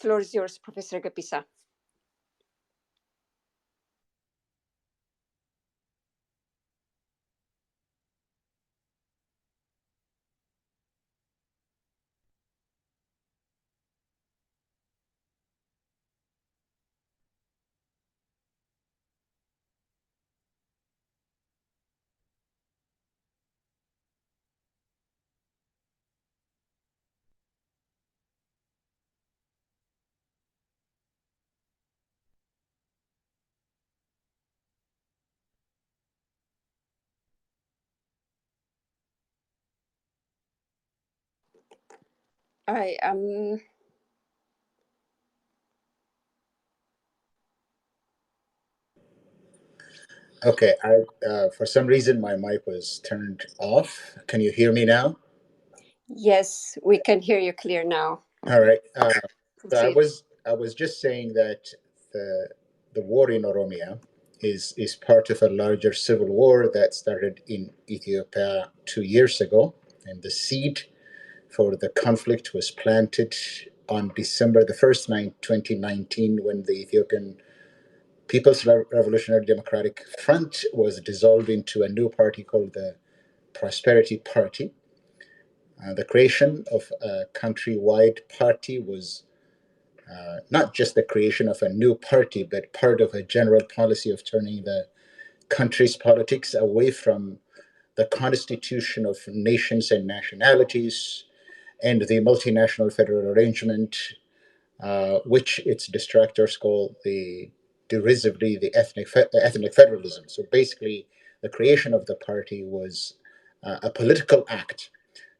Floor is yours, Professor Gapisa. I am. Okay, for some reason my mic was turned off. Can you hear me now? Yes, we can hear you clear now. All right. So Proceed. I was just saying that the the war in Oromia is part of a larger civil war that started in Ethiopia 2 years ago, and the seed for the conflict was planted on December the 1st, 2019, when the Ethiopian People's Revolutionary Democratic Front was dissolved into a new party called the Prosperity Party. The creation of a countrywide party was not just the creation of a new party, but part of a general policy of turning the country's politics away from the constitution of nations and nationalities and the multinational federal arrangement, which its distractors call derisively the ethnic federalism. So basically, the creation of the party was a political act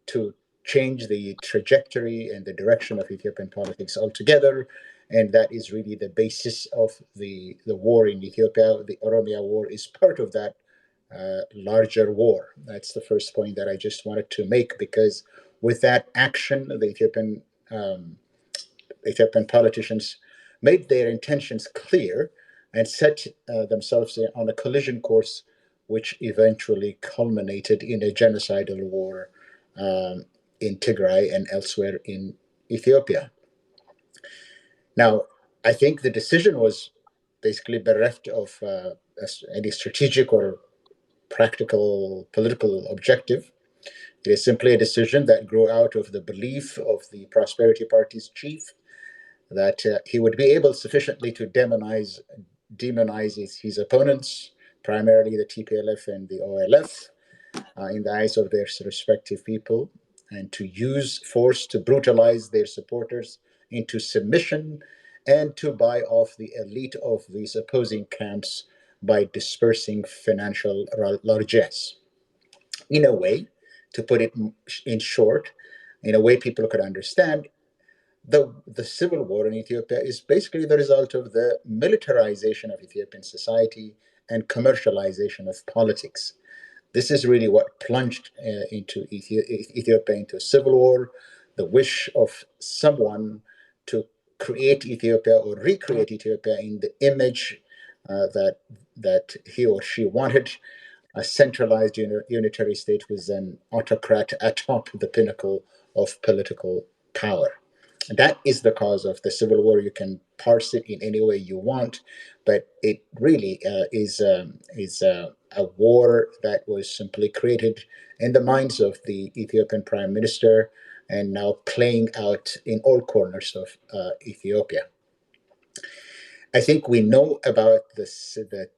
to change the trajectory and the direction of Ethiopian politics altogether. And that is really the basis of the war in Ethiopia. The Oromia war is part of that larger war. That's the first point that I just wanted to make, because with that action, the Ethiopian politicians made their intentions clear and set themselves on a collision course, which eventually culminated in a genocidal war in Tigray and elsewhere in Ethiopia. Now, I think the decision was basically bereft of any strategic or practical political objective. It is simply a decision that grew out of the belief of the Prosperity Party's chief that he would be able sufficiently to demonize his opponents, primarily the TPLF and the OLF, in the eyes of their respective people, and to use force to brutalize their supporters into submission and to buy off the elite of these opposing camps by dispersing financial largesse. In a way, to put it in short, in a way people could understand, the civil war in Ethiopia is basically the result of the militarization of Ethiopian society and commercialization of politics. This is really what plunged into Ethiopia into a civil war, the wish of someone to create Ethiopia or recreate Ethiopia in the image that he or she wanted, a centralized unitary state with an autocrat atop the pinnacle of political power. That is the cause of the civil war. You can parse it in any way you want, but it really is a war that was simply created in the minds of the Ethiopian prime minister and now playing out in all corners of Ethiopia. I think we know about the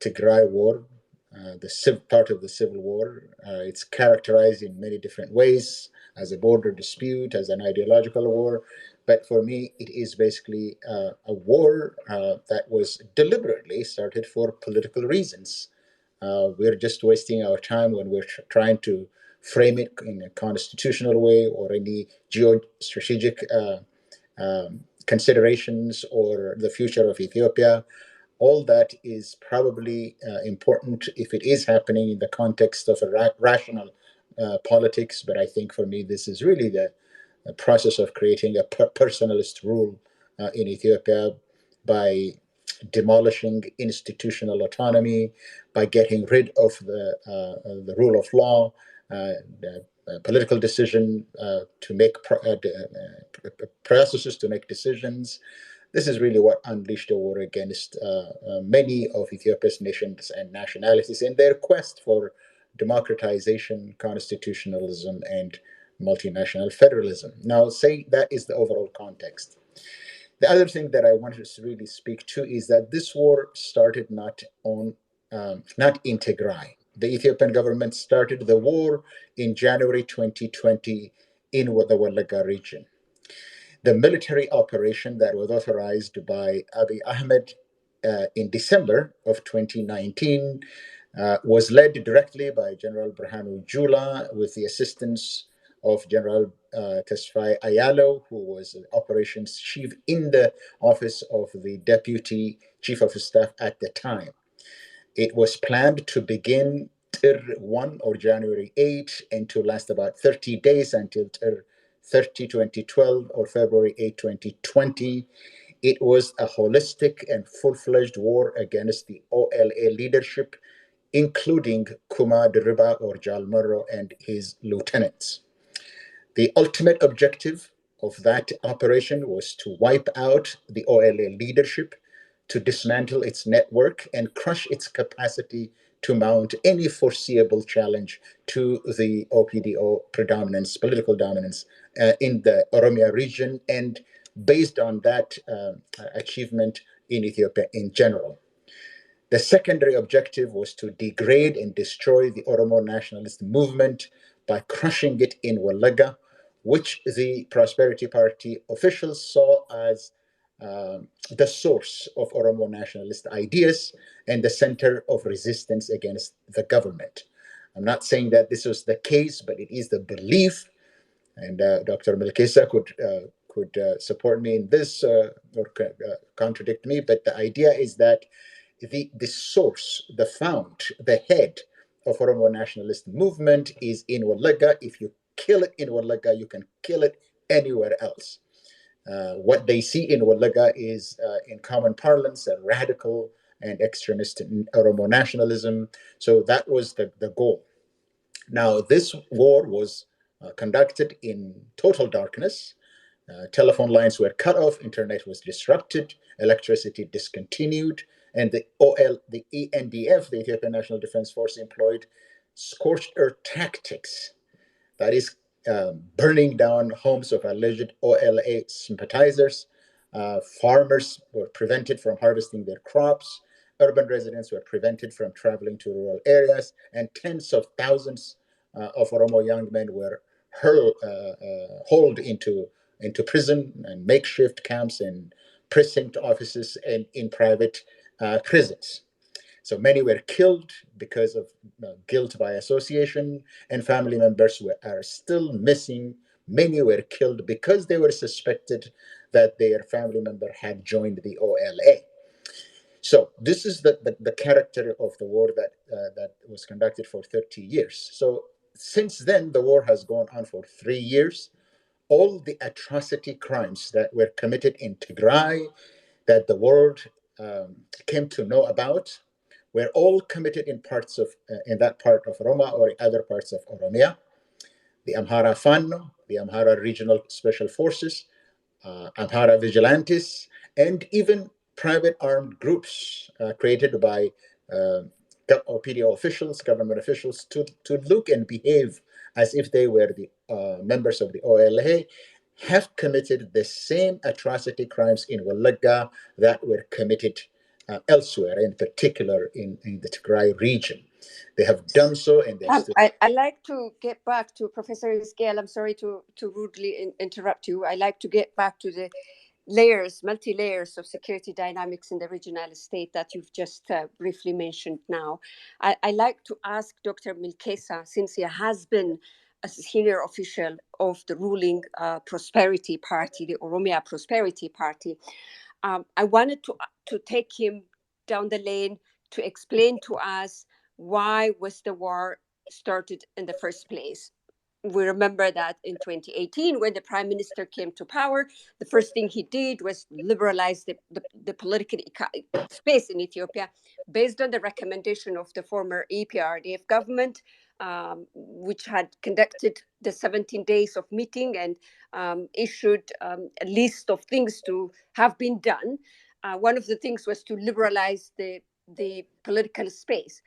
Tigray war, the part of the civil war. It's characterized in many different ways, as a border dispute, as an ideological war. But for me, it is basically a war that was deliberately started for political reasons. We're just wasting our time when we're trying to frame it in a constitutional way or any geostrategic considerations or the future of Ethiopia. All that is probably important if it is happening in the context of a rational politics. But I think for me, this is really the process of creating a personalist rule in Ethiopia by demolishing institutional autonomy, by getting rid of the rule of law, political decision to make processes to make decisions. This is really what unleashed a war against many of Ethiopia's nations and nationalities in their quest for democratization, constitutionalism, and multinational federalism. Now, say that is the overall context. The other thing that I wanted to really speak to is that this war started not in Tigray. The Ethiopian government started the war in January 2020 in the Walaga region. The military operation that was authorized by Abiy Ahmed in December of 2019 was led directly by General Burhanu Jula with the assistance of General Tesfaye Ayalo, who was the operations chief in the office of the deputy chief of staff at the time. It was planned to begin Tir 1 or January 8 and to last about 30 days until Tir 30, 2012 or February 8, 2020. It was a holistic and full fledged war against the OLA leadership, including Kuma Diriba or Jalmaro and his lieutenants. The ultimate objective of that operation was to wipe out the OLA leadership, to dismantle its network, and crush its capacity to mount any foreseeable challenge to the OPDO predominance, political dominance in the Oromia region, and based on that achievement in Ethiopia in general. The secondary objective was to degrade and destroy the Oromo nationalist movement by crushing it in Walaga, which the Prosperity Party officials saw as the source of Oromo nationalist ideas and the center of resistance against the government. I'm not saying that this was the case, but it is the belief, and Dr. Melkesa could support me in this or contradict me. But the idea is that the source, the fount, the head of Oromo nationalist movement is in Walaga. If you kill it in Walaga, you can kill it anywhere else. What they see in Walaga is, in common parlance, a radical and extremist Oromo nationalism. So that was the goal. Now, this war was conducted in total darkness. Telephone lines were cut off, internet was disrupted, electricity discontinued, and the ENDF, the Ethiopian National Defense Force, employed scorched earth tactics. That is, burning down homes of alleged OLA sympathizers. Farmers were prevented from harvesting their crops. Urban residents were prevented from traveling to rural areas, and tens of thousands of Oromo young men were hauled into prison and makeshift camps and precinct offices and in private prisons. So many were killed because of guilt by association, and family members are still missing. Many were killed because they were suspected that their family member had joined the OLA. So this is the character of the war that was conducted for 30 years. So since then, the war has gone on for 3 years. All the atrocity crimes that were committed in Tigray, that the world came to know about, were all committed in that part of Roma or in other parts of Oromia. The Amhara Fano, the Amhara Regional Special Forces, Amhara Vigilantes, and even private armed groups created by uh, PDO officials, government officials, to look and behave as if they were the members of the OLA, have committed the same atrocity crimes in Walaga that were committed elsewhere, in particular in the Tigray region. They have done so, and they're still. I like to get back to Professor Isgail. I'm sorry to rudely interrupt you. I like to get back to the layers, multi layers of security dynamics in the regional state that you've just briefly mentioned now. I like to ask Dr. Milkesa, since he has been a senior official of the ruling Prosperity Party, the Oromia Prosperity Party. I wanted to take him down the lane to explain to us why was the war started in the first place. We remember that in 2018, when the prime minister came to power, the first thing he did was liberalize the political space in Ethiopia based on the recommendation of the former EPRDF government. which had conducted the 17 days of meeting and issued a list of things to have been done. One of the things was to liberalize the political space.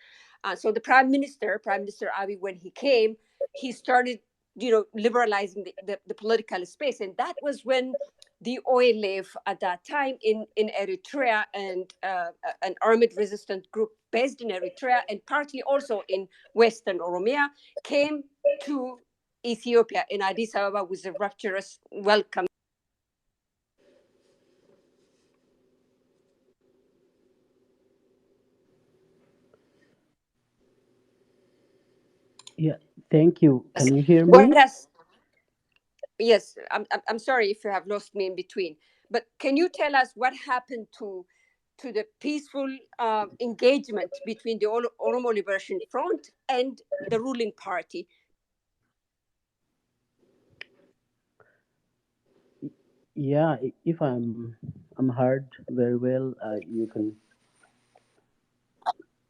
So the Prime Minister Abiy, when he came, he started, liberalizing the political space, and that was when the OLF at that time in Eritrea and an armed resistant group based in Eritrea and partly also in Western Oromia came to Ethiopia in Addis Ababa with a rapturous welcome. Yeah, thank you. Can you hear What me? has Yes, I'm sorry if you have lost me in between, but can you tell us what happened to the peaceful engagement between the Oromo Liberation Front and the ruling party? Yeah, if I'm heard very well, you can.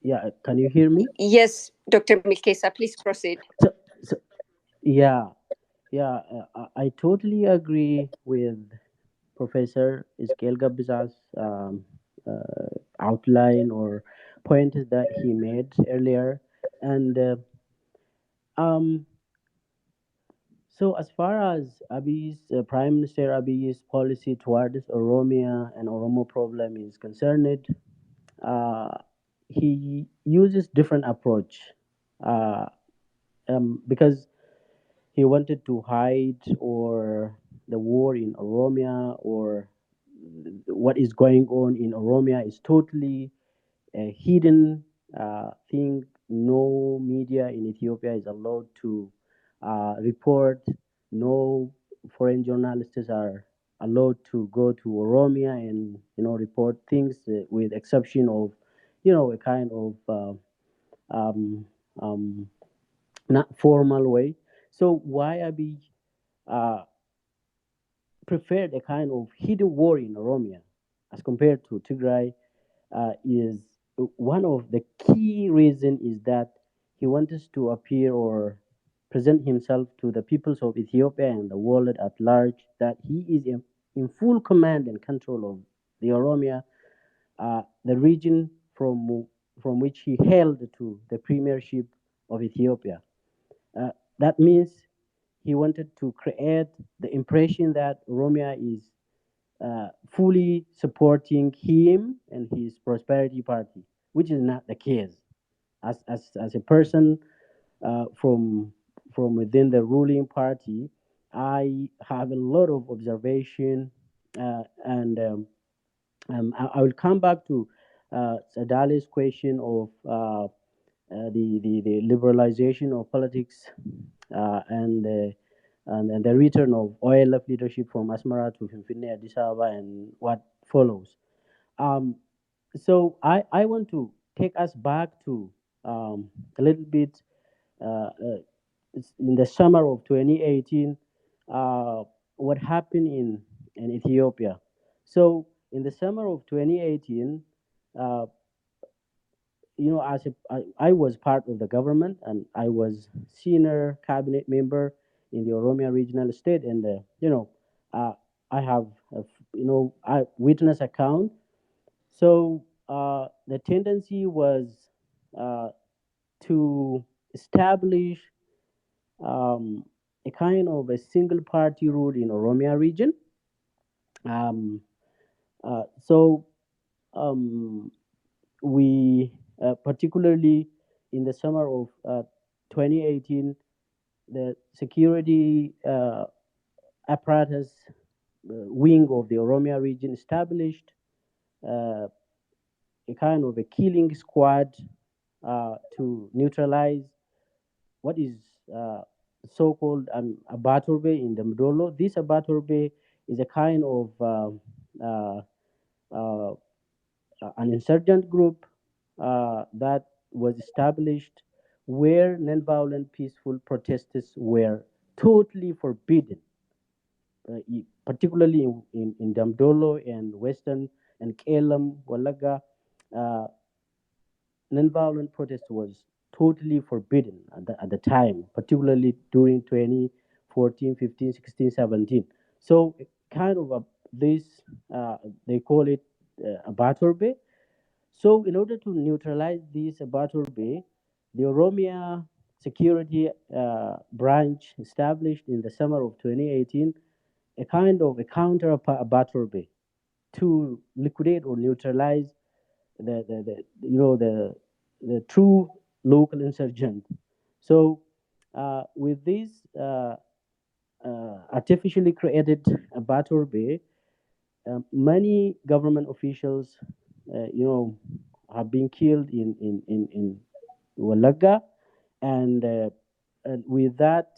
Yeah, can you hear me? Yes, Dr. Milkesa, please proceed. So yeah, yeah, I totally agree with Professor Iskel Gabizas outline or point that he made earlier, and um, so as far as Abiy's Prime Minister Abiy's policy towards Oromia and Oromo problem is concerned, uh, he uses different approach uh, because he wanted to hide or the war in Oromia or what is going on in Oromia is totally a hidden thing. No media in Ethiopia is allowed to report. No foreign journalists are allowed to go to Oromia and report things, with exception of a kind of um, um, not formal way. So why Abiy uh, preferred a kind of hidden war in Oromia as compared to Tigray is one of the key reason is that he wants to appear or present himself to the peoples of Ethiopia and the world at large that he is in full command and control of the Oromia, the region from which he held to the premiership of Ethiopia. Uh, that means he wanted to create the impression that Oromia is fully supporting him and his prosperity party, which is not the case. As a person from within the ruling party, I have a lot of observation, and I will come back to Sadali's question of the liberalization of politics and the return of OLF leadership from Asmara to Finfinne, Addis Ababa, and what follows. Um, so I want to take us back to a little bit in the summer of 2018, uh, what happened in Ethiopia. So in the summer of 2018, uh, I was part of the government and I was senior cabinet member in the Oromia regional state, and uh, I have I witness account. So the tendency was uh, to establish a kind of a single party rule in Oromia region. Um, so um, we particularly in the summer of 2018, the security apparatus wing of the Oromia region established uh, a kind of a killing squad to neutralize what is so-called Abaturbe in the Mdolo. This Abaturbe is a kind of uh, uh, an insurgent group that was established where nonviolent peaceful protests were totally forbidden, particularly in Damdolo and Western and Kelam, Walaga. Uh, Nonviolent protest was totally forbidden at the time, particularly during 2014, 15, 16, 17. So kind of this, they call it a Batorbe. So in order to neutralize this Batorbe, the Oromia security branch established in the summer of 2018 a kind of a counter Batorbe to liquidate or neutralize the true local insurgent. So with this artificially created Bator Bay, many government officials, have been killed in Walaga, and, with that,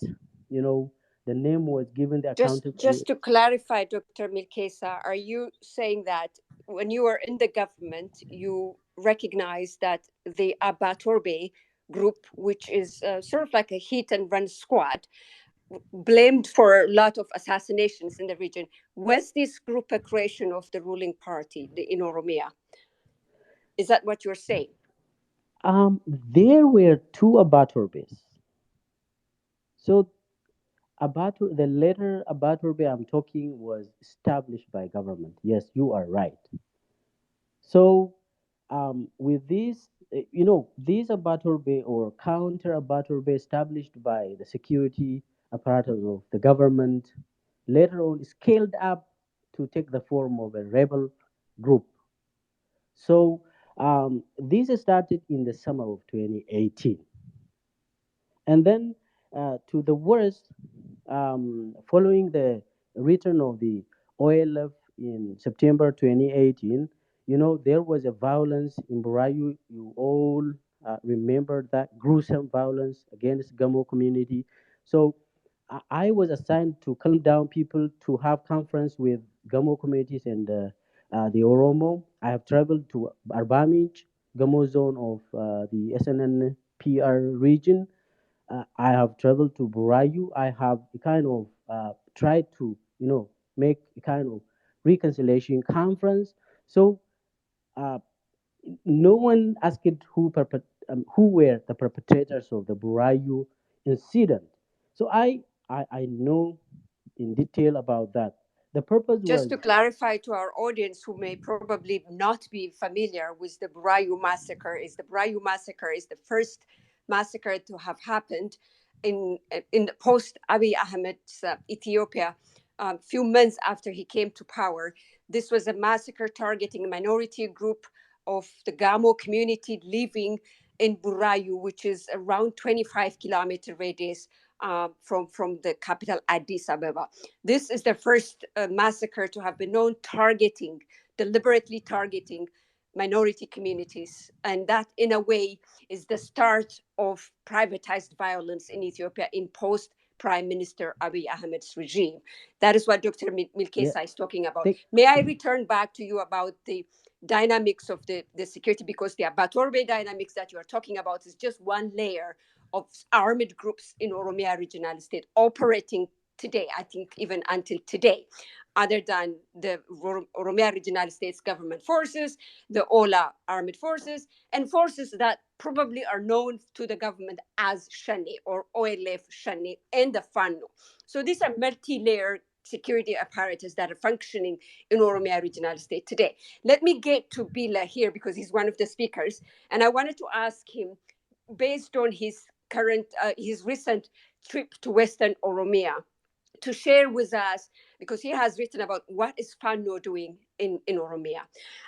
you know, the name was given the Just account. just to clarify, Dr. Milkesa, are you saying that when you were in the government, you recognize that the Abatorbe group, which is sort of like a hit and run squad, blamed for a lot of assassinations in the region, was this group a creation of the ruling party in Oromia? Is that what you're saying? There were two Abatorbes. So the later Abatorbe I'm talking was established by government. Yes, you are right. So with this, these Abatorbe or counter Abatorbe established by the security apparatus of the government later on scaled up to take the form of a rebel group. So this started in the summer of 2018. And then, to the worst, following the return of the OLF in September 2018, there was a violence in Burayu. You all remember that gruesome violence against Gamo community. So I was assigned to calm down people, to have conference with Gamo communities and the Oromo. I have traveled to Arbamij, Gamo zone of the SNNPR region. I have traveled to Burayu. I have kind of tried to, make a kind of reconciliation conference. So uh, no one asked who were the perpetrators of the Burayu incident. So I know in detail about that. The purpose Just was, to clarify to our audience who may probably not be familiar with the Burayu massacre, is the first massacre to have happened in the post Abiy Ahmed's Ethiopia, a few months after he came to power. This was a massacre targeting a minority group of the Gamo community living in Burayu, which is around 25-kilometer radius from the capital Addis Ababa. This is the first massacre to have been known deliberately targeting minority communities. And that, in a way, is the start of privatized violence in Ethiopia in post Prime Minister Abiy Ahmed's regime. That is what Dr. yeah, Milkesa is talking about. they, May I return back to you about the dynamics of the security, because the Abatorbe dynamics that you are talking about is just one layer of armed groups in Oromia regional state operating today, I think even until today, other than the Oromia regional states government forces, the Ola armed forces, and forces that probably are known to the government as Shani or OLF Shani and the Fano. So these are multi-layered security apparatus that are functioning in Oromia regional state today. Let me get to Bila here because he's one of the speakers, and I wanted to ask him, based on his recent trip to Western Oromia, to share with us, because he has written about what is Fano doing in Oromia.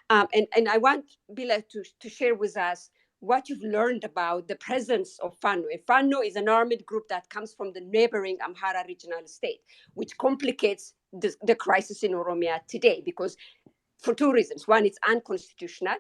And I want Bila to share with us what you've learned about the presence of Fano. And Fano is an armed group that comes from the neighboring Amhara regional state, which complicates the crisis in Oromia today, because for two reasons. One, it's unconstitutional,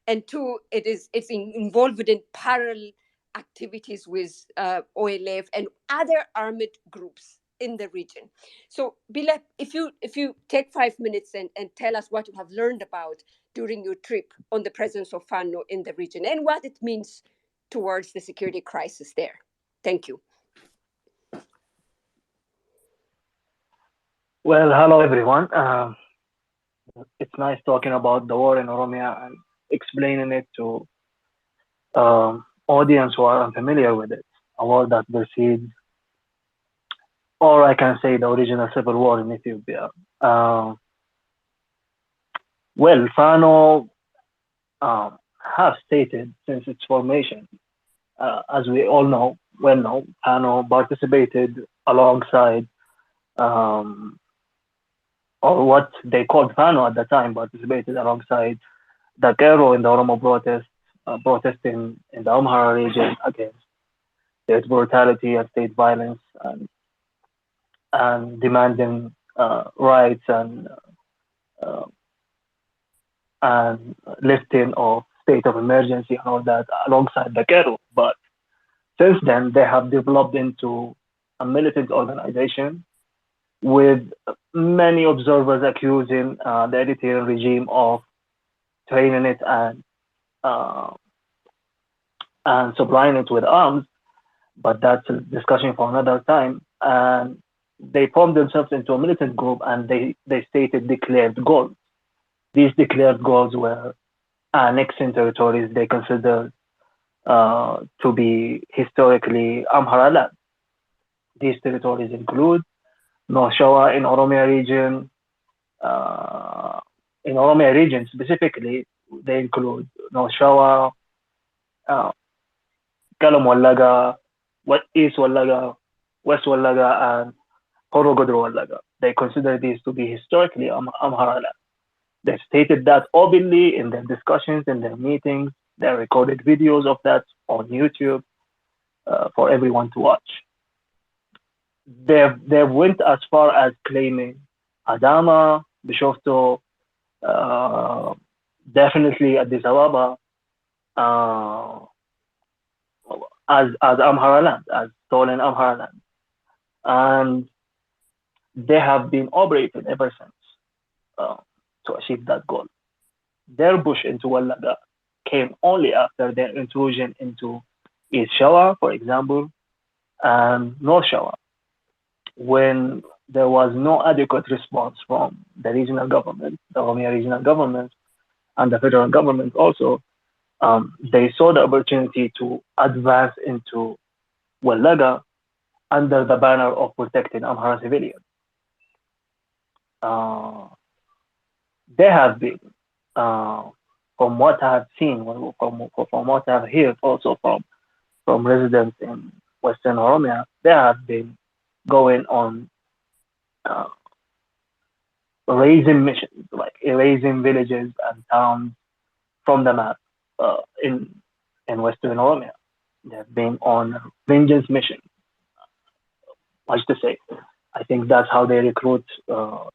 and two, it's involved in parallel activities with OLF and other armed groups in the region. So, Bila, if you take 5 minutes and tell us what you have learned about during your trip on the presence of Fano in the region and what it means towards the security crisis there. Thank you. Well, hello everyone. It's nice talking about the war in Oromia and explaining it to audience who are unfamiliar with it, a war that precedes, or I can say, the original civil war in Ethiopia. Uh, well, Fano have stated since its formation, as we all know, well know, Fano participated alongside, um, or what they called Fano at the time, participated alongside the Cairo in the Oromo protest, protesting in the Amhara region against state brutality and state violence, and demanding rights uh, and lifting of state of emergency and all that alongside the Cairo. But since then, they have developed into a militant organization with many observers accusing the Eritrean regime of training it uh, and supplying it with arms. But that's a discussion for another time. And they formed themselves into a militant group, and they stated declared goals. These declared goals were annexing territories they considered to be historically Amhara land. These territories include North Shawa in Oromia region. Uh, in Oromia region specifically, they include North Shawa, uh, Kalam Wallaga, East Wallaga, West Wallaga, and Horogodro Wallaga. They consider these to be historically Amhara land. They stated that openly in their discussions, in their meetings. They recorded videos of that on YouTube for everyone to watch. They went as far as claiming Adama, Bishoftu, uh, definitely Addis Ababa, uh, as Amhara land, as stolen Amhara land, and they have been operating ever since uh, to achieve that goal. Their push into Wallaga came only after their intrusion into East Shawa, for example, and North Shawa, when there was no adequate response from the regional government, the Oromia regional government, and the federal government also. They saw the opportunity to advance into Wallaga under the banner of protecting Amhara civilians. Uh, they have been, uh, from what I have seen, from what I have heard also from residents in Western Oromia, they have been going on uh, raising missions, like erasing villages and towns from the map uh, in in Western Oromia. They have been on vengeance mission, much to say. I think that's how they recruit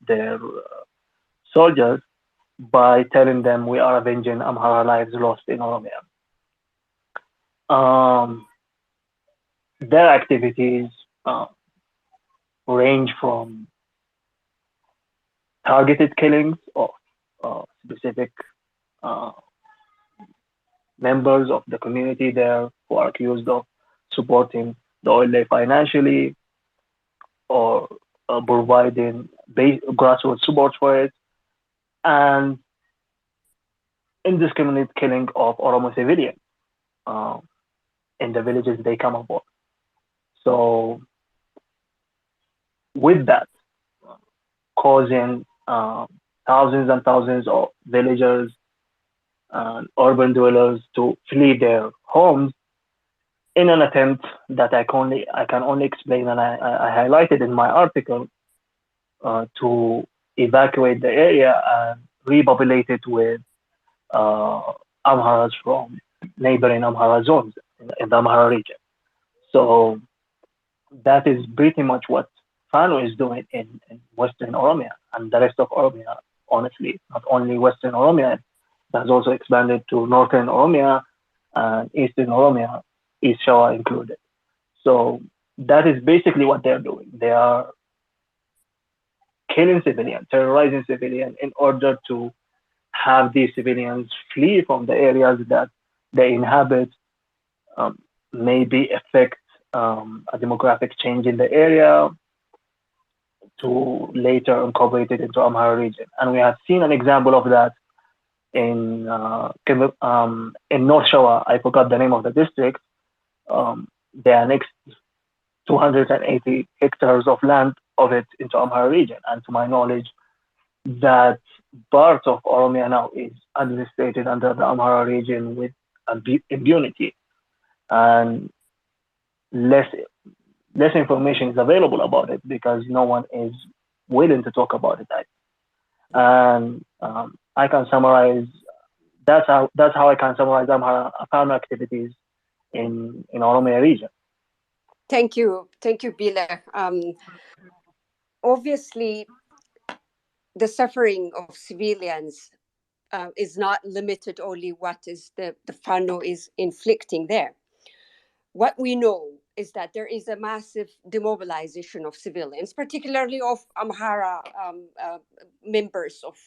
their soldiers, by telling them we are avenging Amhara lives lost in Oromia. Um, their activities uh, range from targeted killings of specific uh, members of the community there who are accused of supporting the oil financially, or providing grassroots support for it, and indiscriminate killing of Oromo civilians uh, in the villages they come upon. So, with that, causing thousands and thousands of villagers and urban dwellers to flee their homes in an attempt that I can only explain, and I highlighted in my article, to evacuate the area and repopulate it with uh, Amharas from neighboring Amhara zones in the Amhara region. So that is pretty much what Fano is doing in Western Oromia and the rest of Oromia, honestly. Not only Western Oromia, it has also expanded to Northern Oromia and Eastern Oromia, East Shawa included. So that is basically what they're doing. They are killing civilians, terrorizing civilians in order to have these civilians flee from the areas that they inhabit, um, maybe affect a demographic change in the area, to later incorporate it into Amhara region. And we have seen an example of that in North Shawa. I forgot the name of the district, they annexed 280 hectares of land of it into Amhara region. And to my knowledge, that part of Oromia now is administrated under the Amhara region with impunity, and less less information is available about it because no one is willing to talk about it. And I can summarize. That's how I can summarize Amhara farm activities in Oromia region. Thank you, Bila. Obviously, the suffering of civilians is not limited only what is the Fano is inflicting there. What we know is that there is a massive demobilization of civilians, particularly of Amhara members of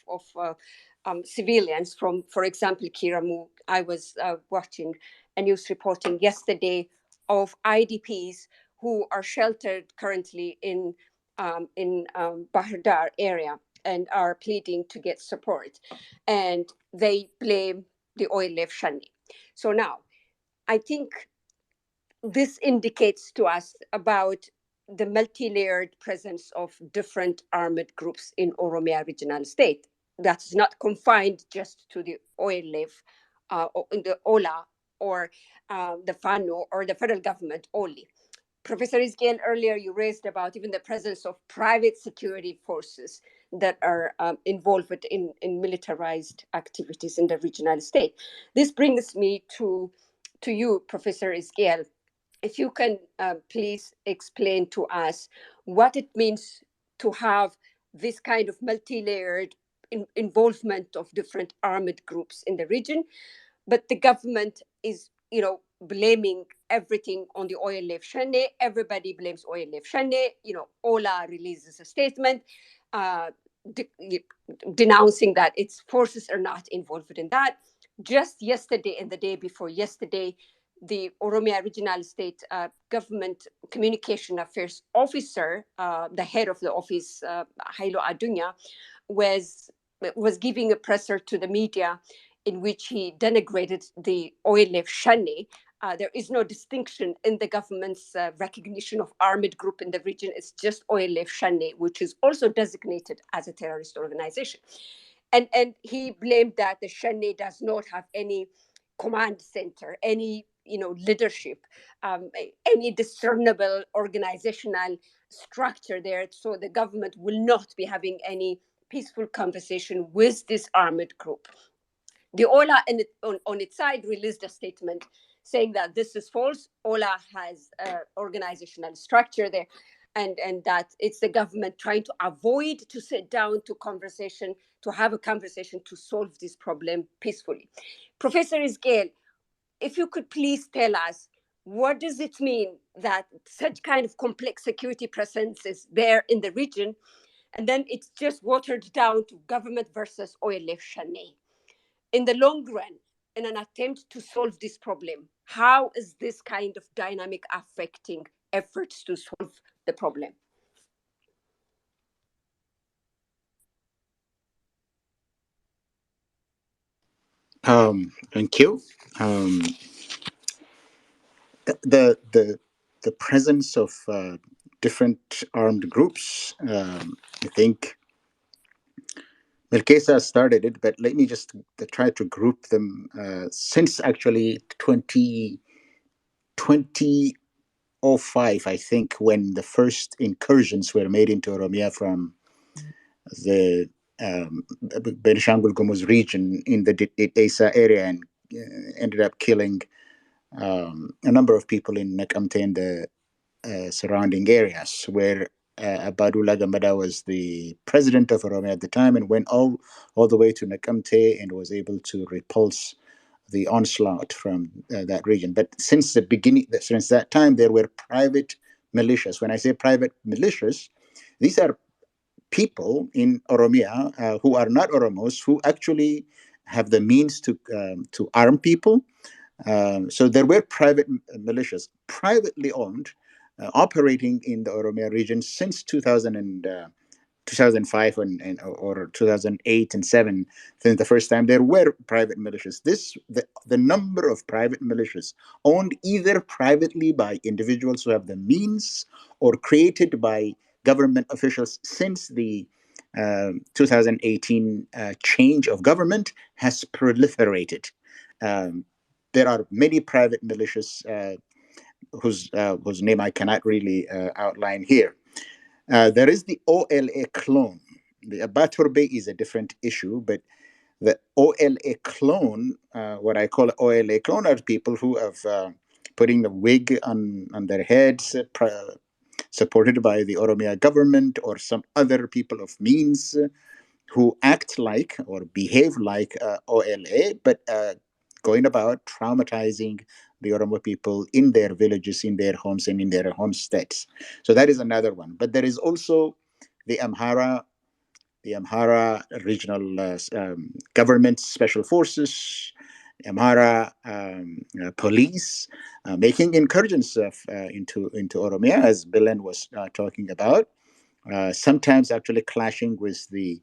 civilians from, for example, Kiramu. I was watching a news reporting yesterday of IDPs who are sheltered currently in Bahardar area and are pleading to get support, and they blame the oil left Shani. So now, I think this indicates to us about the multi-layered presence of different armed groups in Oromia regional state. That's not confined just to the OLF, or the OLA, or the FANO, or the federal government only. Professor Isgail, earlier you raised about even the presence of private security forces that are involved in militarized activities in the regional state. This brings me to you, Professor Isgail. If you can please explain to us what it means to have this kind of multi-layered involvement of different armed groups in the region, but the government is, blaming everything on the OLF Shane. Everybody blames OLF Shane. Ola releases a statement uh, de- denouncing that its forces are not involved in that. Just yesterday and the day before yesterday, the Oromia Regional State Government Communication Affairs Officer, the head of the office, Hailo Adunya, was was giving a presser to the media in which he denigrated the OLF Shani. There is no distinction in the government's recognition of armed group in the region. It's just OLF Shani, which is also designated as a terrorist organization. And he blamed that the Shani does not have any command center, any leadership, any discernible organizational structure there. So the government will not be having any peaceful conversation with this armed group. The Ola on its side released a statement saying that this is false. Ola has organizational structure there, and that it's the government trying to avoid to sit down to conversation, to have a conversation to solve this problem peacefully. Professor Isgail, if you could please tell us, what does it mean that such kind of complex security presence is there in the region, and then it's just watered down to government versus OLF Shane? In the long run, in an attempt to solve this problem, how is this kind of dynamic affecting efforts to solve the problem? Thank you. The presence of different armed groups. I think Melkesa started it, but let me just try to group them since actually 2005, I think, when the first incursions were made into Oromia from the Benishangul Gumuz region in the Esa area, and ended up killing a number of people in Nakamte and the surrounding areas, where Abadullah Gambada was the president of Oromia at the time, and went all the way to Nakamte and was able to repulse the onslaught from that region. But since the beginning, since that time, there were private militias. When I say private militias, these are people in Oromia who are not Oromos, who actually have the means to arm people. So there were private militias, privately owned, operating in the Oromia region since 2002. 2005 or 2008 and 7, since the first time there were private militias. The number of private militias owned either privately by individuals who have the means or created by government officials since the 2018 change of government has proliferated. Um, there are many private militias whose name I cannot really outline here. There is the OLA clone. The Abaturbe is a different issue, but the OLA clone, what I call OLA clone, are people who have putting a wig on their heads, supported by the Oromia government or some other people of means who act like or behave like OLA, but going about traumatizing the Oromo people in their villages, in their homes, and in their homesteads. So that is another one. But there is also the Amhara regional government special forces, Amhara police, making incursions into Oromia, as Bilen was talking about. Sometimes actually clashing with the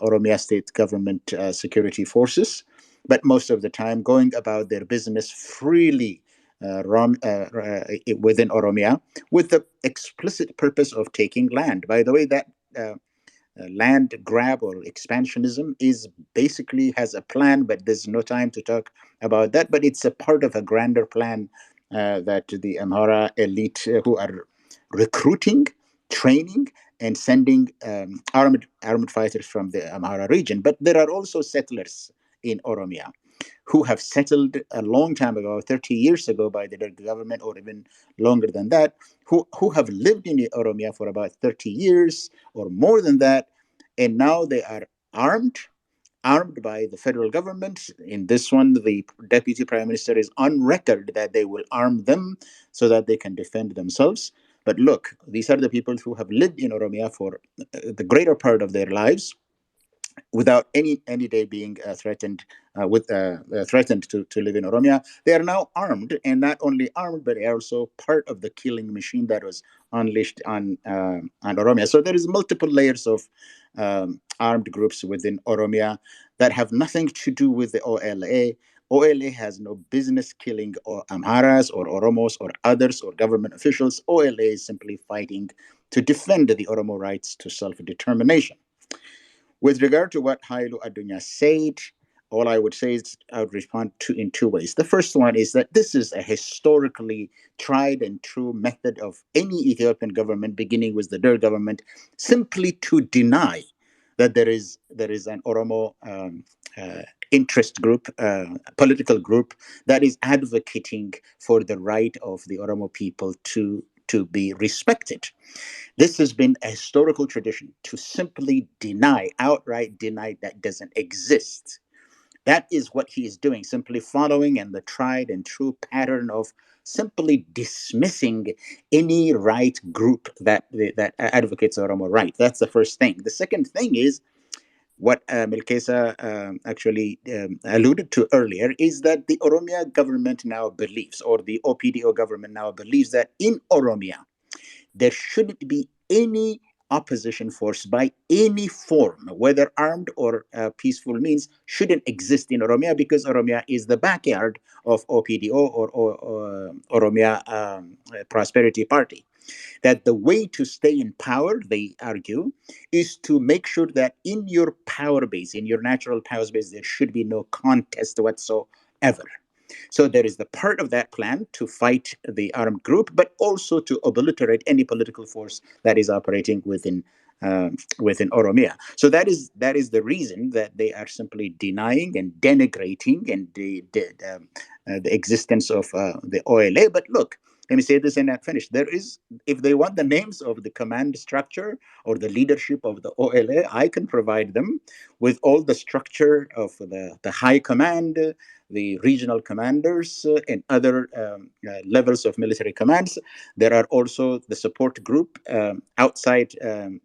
Oromia state government security forces, but most of the time going about their business freely within Oromia with the explicit purpose of taking land. By the way, that land grab or expansionism is basically has a plan, but there's no time to talk about that. But it's a part of a grander plan that the Amhara elite who are recruiting, training, and sending armed fighters from the Amhara region. But there are also settlers in Oromia who have settled a long time ago, 30 years ago, by the government, or even longer than that, who have lived in Oromia for about 30 years or more than that, and now they are armed by the federal government. In this one, the deputy prime minister is on record that they will arm them so that they can defend themselves. But look, these are the people who have lived in Oromia for the greater part of their lives without any day being threatened to live in Oromia. They are now armed, and not only armed, but they are also part of the killing machine that was unleashed on Oromia. So there is multiple layers of armed groups within Oromia that have nothing to do with the OLA. OLA has no business killing or Amharas or Oromos or others or government officials. OLA is simply fighting to defend the Oromo rights to self-determination. With regard to what Hailu Adunya said, all I would say is I would respond to in two ways. The first one is that this is a historically tried and true method of any Ethiopian government, beginning with the Der government, simply to deny that there is an Oromo interest group, political group that is advocating for the right of the Oromo people to be respected. This has been a historical tradition to simply outright deny that doesn't exist. That is what he is doing, simply following in the tried and true pattern of simply dismissing any right group that advocates Oromo right. That's the first thing. The second thing is what Milkesa actually alluded to earlier is that the Oromia government now believes, or the OPDO government now believes, that in Oromia, there shouldn't be any opposition force by any form, whether armed or peaceful means, shouldn't exist in Oromia because Oromia is the backyard of OPDO or Oromia Prosperity Party. That the way to stay in power, they argue, is to make sure that in your power base, in your natural power base, there should be no contest whatsoever. So there is the part of that plan to fight the armed group, but also to obliterate any political force that is operating within Oromia. So that is the reason that they are simply denying and denigrating and the existence of the OLA. But look, let me say this and not finish. There is, if they want the names of the command structure or the leadership of the OLA, I can provide them with all the structure of the high command, the regional commanders, and other levels of military commands. There are also the support group outside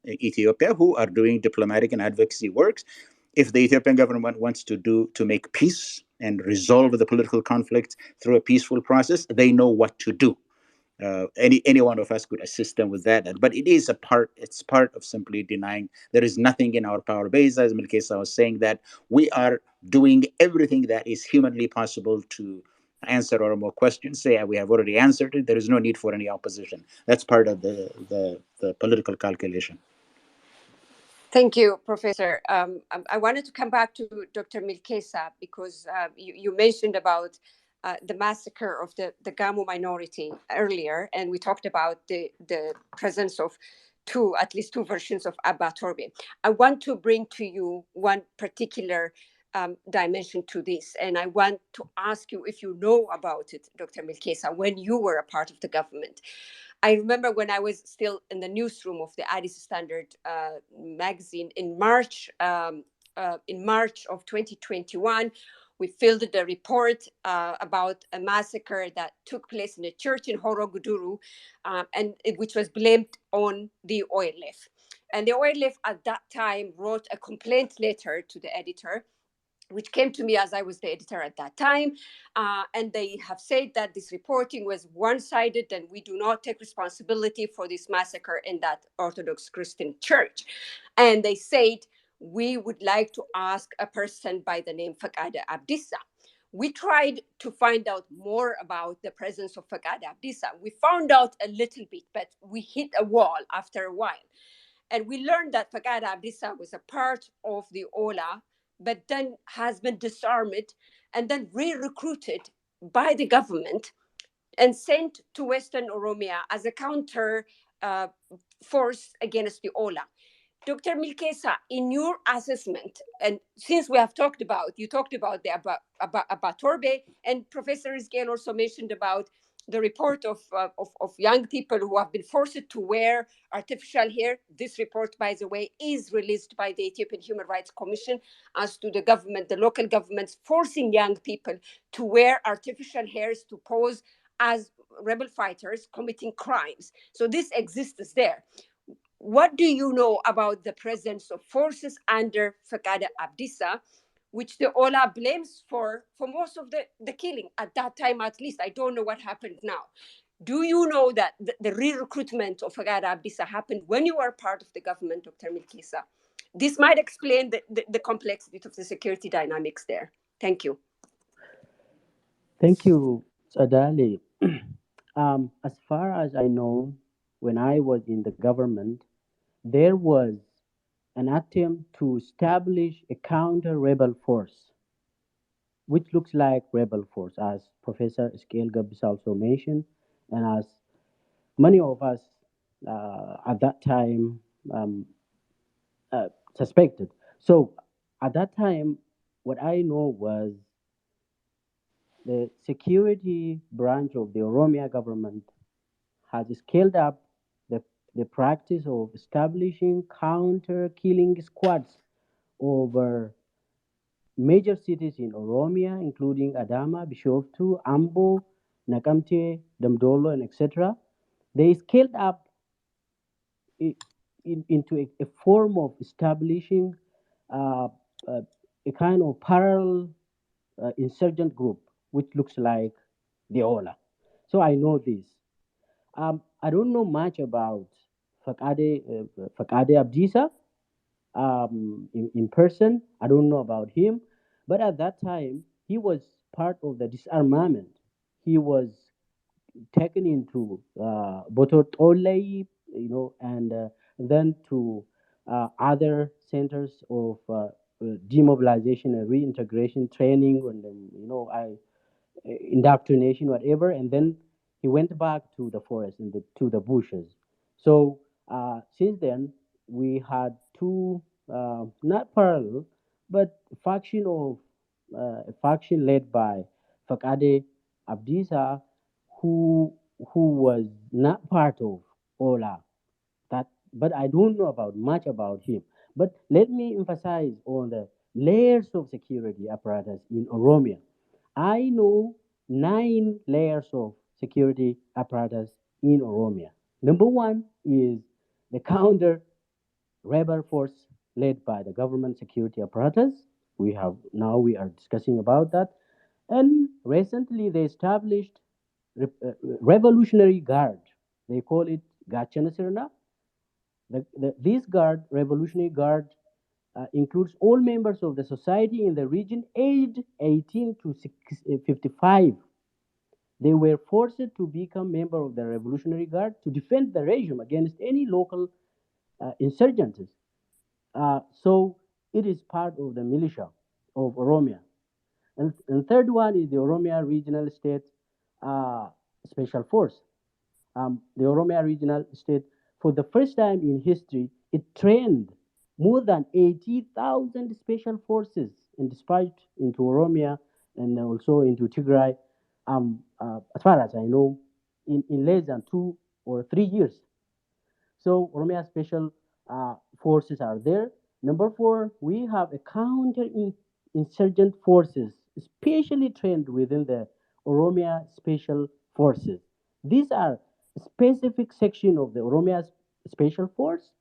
Ethiopia who are doing diplomatic and advocacy work. If the Ethiopian government wants to make peace and resolve the political conflict through a peaceful process, they know what to do. Any one of us could assist them with that. But it is a part. It's part of simply denying there is nothing in our power base. As Milkesa was saying, that we are doing everything that is humanly possible to answer or more questions. Say we have already answered it. There is no need for any opposition. That's part of the political calculation. Thank you, Professor. I wanted to come back to Dr. Milkesa because you mentioned about the massacre of the Gamo minority earlier, and we talked about the presence of at least two versions of Abba Torbe. I want to bring to you one particular dimension to this, and I want to ask you if you know about it, Dr. Milkesa, when you were a part of the government. I remember when I was still in the newsroom of the Addis Standard magazine in March of 2021. We fielded a report about a massacre that took place in a church in Horoguduru, which was blamed on the OLF. And the OLF at that time wrote a complaint letter to the editor, which came to me as I was the editor at that time. And they have said that this reporting was one sided and we do not take responsibility for this massacre in that Orthodox Christian church. And they said, we would like to ask a person by the name Fakada Abdissa. We tried to find out more about the presence of Fakada Abdissa. We found out a little bit, but we hit a wall after a while. And we learned that Fakada Abdissa was a part of the Ola, but then has been disarmed and then re-recruited by the government and sent to Western Oromia as a counter uh, force against the Ola. Dr. Milkesa, in your assessment, and since we have you talked about the Abatorbe, and Professor Isgain also mentioned about the report of young people who have been forced to wear artificial hair. This report, by the way, is released by the Ethiopian Human Rights Commission as to the local governments forcing young people to wear artificial hairs to pose as rebel fighters committing crimes. So this exists there. What do you know about the presence of forces under Fakada Abdissa, which the Ola blames for most of the killing at that time, at least? I don't know what happened now. Do you know that the re-recruitment of Fakada Abdissa happened when you were part of the government, Dr. Milkisa? This might explain the complexity of the security dynamics there. Thank you. Thank you, Adali. As far as I know, when I was in the government, there was an attempt to establish a counter rebel force, which looks like rebel force, as Professor Scale Gabs also mentioned, and as many of us at that time um, suspected. So at that time, what I know was the security branch of the Oromia government has scaled up the, the practice of establishing counter killing squads over major cities in Oromia, including Adama, Bishoftu, Ambo, Nakamte, Damdolo, and etc. They scaled up into a form of establishing uh, uh, a kind of parallel insurgent group, which looks like the Ola. So I know this. I don't know much about Fakade Abdisa in person. I don't know about him. But at that time, he was part of the disarmament. He was taken into Botot Olei, and then to other centers of demobilization and reintegration training, and indoctrination, whatever, and then he went back to the forest and to the bushes. So since then, we had two, not parallel, but a faction led by Fakade Abdisa, who was not part of Ola. That, but I don't know about much about him. But let me emphasize on the layers of security apparatus in Oromia. I know 9 layers of security apparatus in Oromia. Number one is the counter rebel force led by the government security apparatus. We are discussing about that. And recently they established Revolutionary Guard. They call it Gachanasirna. This guard, Revolutionary Guard, includes all members of the society in the region aged 18 to 55. They were forced to become members of the Revolutionary Guard to defend the regime against any local insurgents. So it is part of the militia of Oromia. And third one is the Oromia Regional State uh, Special Force. The Oromia Regional State, for the first time in history, it trained more than 80,000 special forces and dispatched into Oromia and also into Tigray, as far as I know, in less than 2 or 3 years. So Oromia Special Forces are there. Number four, we have a insurgent forces, specially trained within the Oromia Special Forces. These are a specific section of the Oromia Special Force.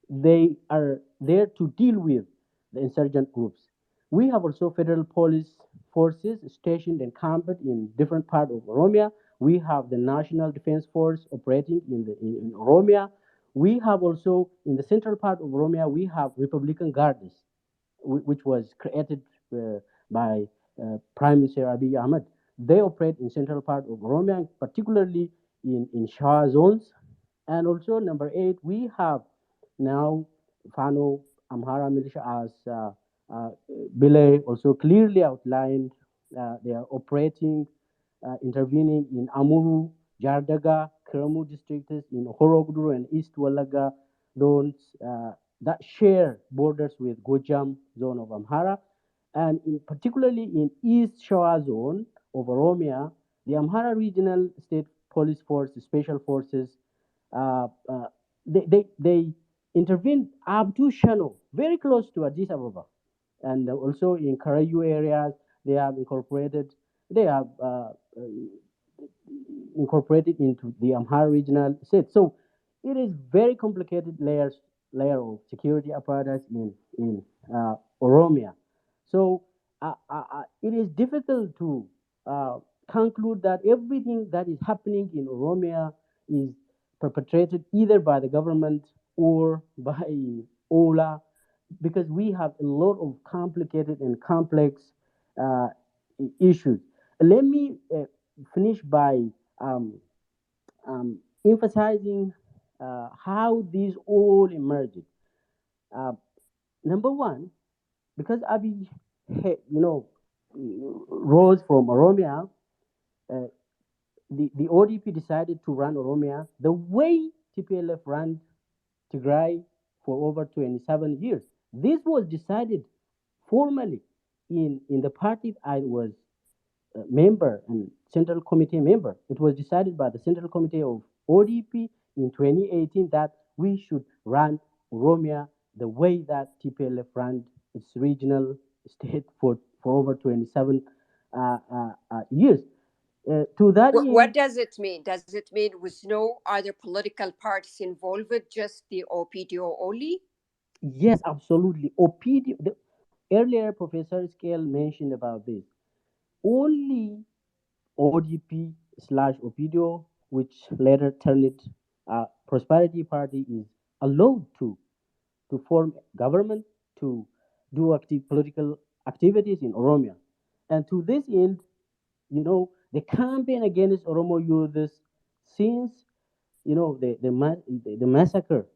They are there to deal with the insurgent groups. We have also federal police forces stationed and camped in different parts of Oromia. We have the National Defense Force operating in Oromia. We have also in the central part of Oromia, we have Republican Guards, which was created by Prime Minister Abiy Ahmed. They operate in central part of Oromia, particularly in Shah zones. And also number eight, we have now Fano Amhara militia as Bile also clearly outlined. They are operating, intervening in Amuru, Jardaga, Keramu districts, in Horogduru and East Walaga zones that share borders with Gojam zone of Amhara. And particularly in East Shoa zone of Oromia, the Amhara Regional State Police Force, Special Forces, uh, uh, they intervened up to Shano, very close to Addis Ababa. And also in Karayu areas, they have incorporated, they have incorporated into the Amhara regional state. So it is very complicated layer of security apparatus in Oromia. So it is difficult to conclude that everything that is happening in Oromia is perpetrated either by the government or by Ola, because we have a lot of complicated and complex uh, issues. Let me finish by um, emphasizing how these all emerged. Uh, Number one, because Abiy, rose from Oromia, uh, the ODP decided to run Oromia the way TPLF ran Tigray for over 27 years. This was decided formally in the party I was member and central committee member. It was decided by the central committee of ODP in 2018 that we should run Oromia the way that TPLF ran its regional state for over 27 years. To that What end, does it mean? Does it mean with no other political parties involved, just the OPDO only? yes, absolutely. Earlier, Professor Scale mentioned about this. Only ODP slash Opidio, which later turned it Prosperity Party, is allowed to form government, to do active political activities in Oromia. And to this end, the campaign against Oromo youths since, the massacre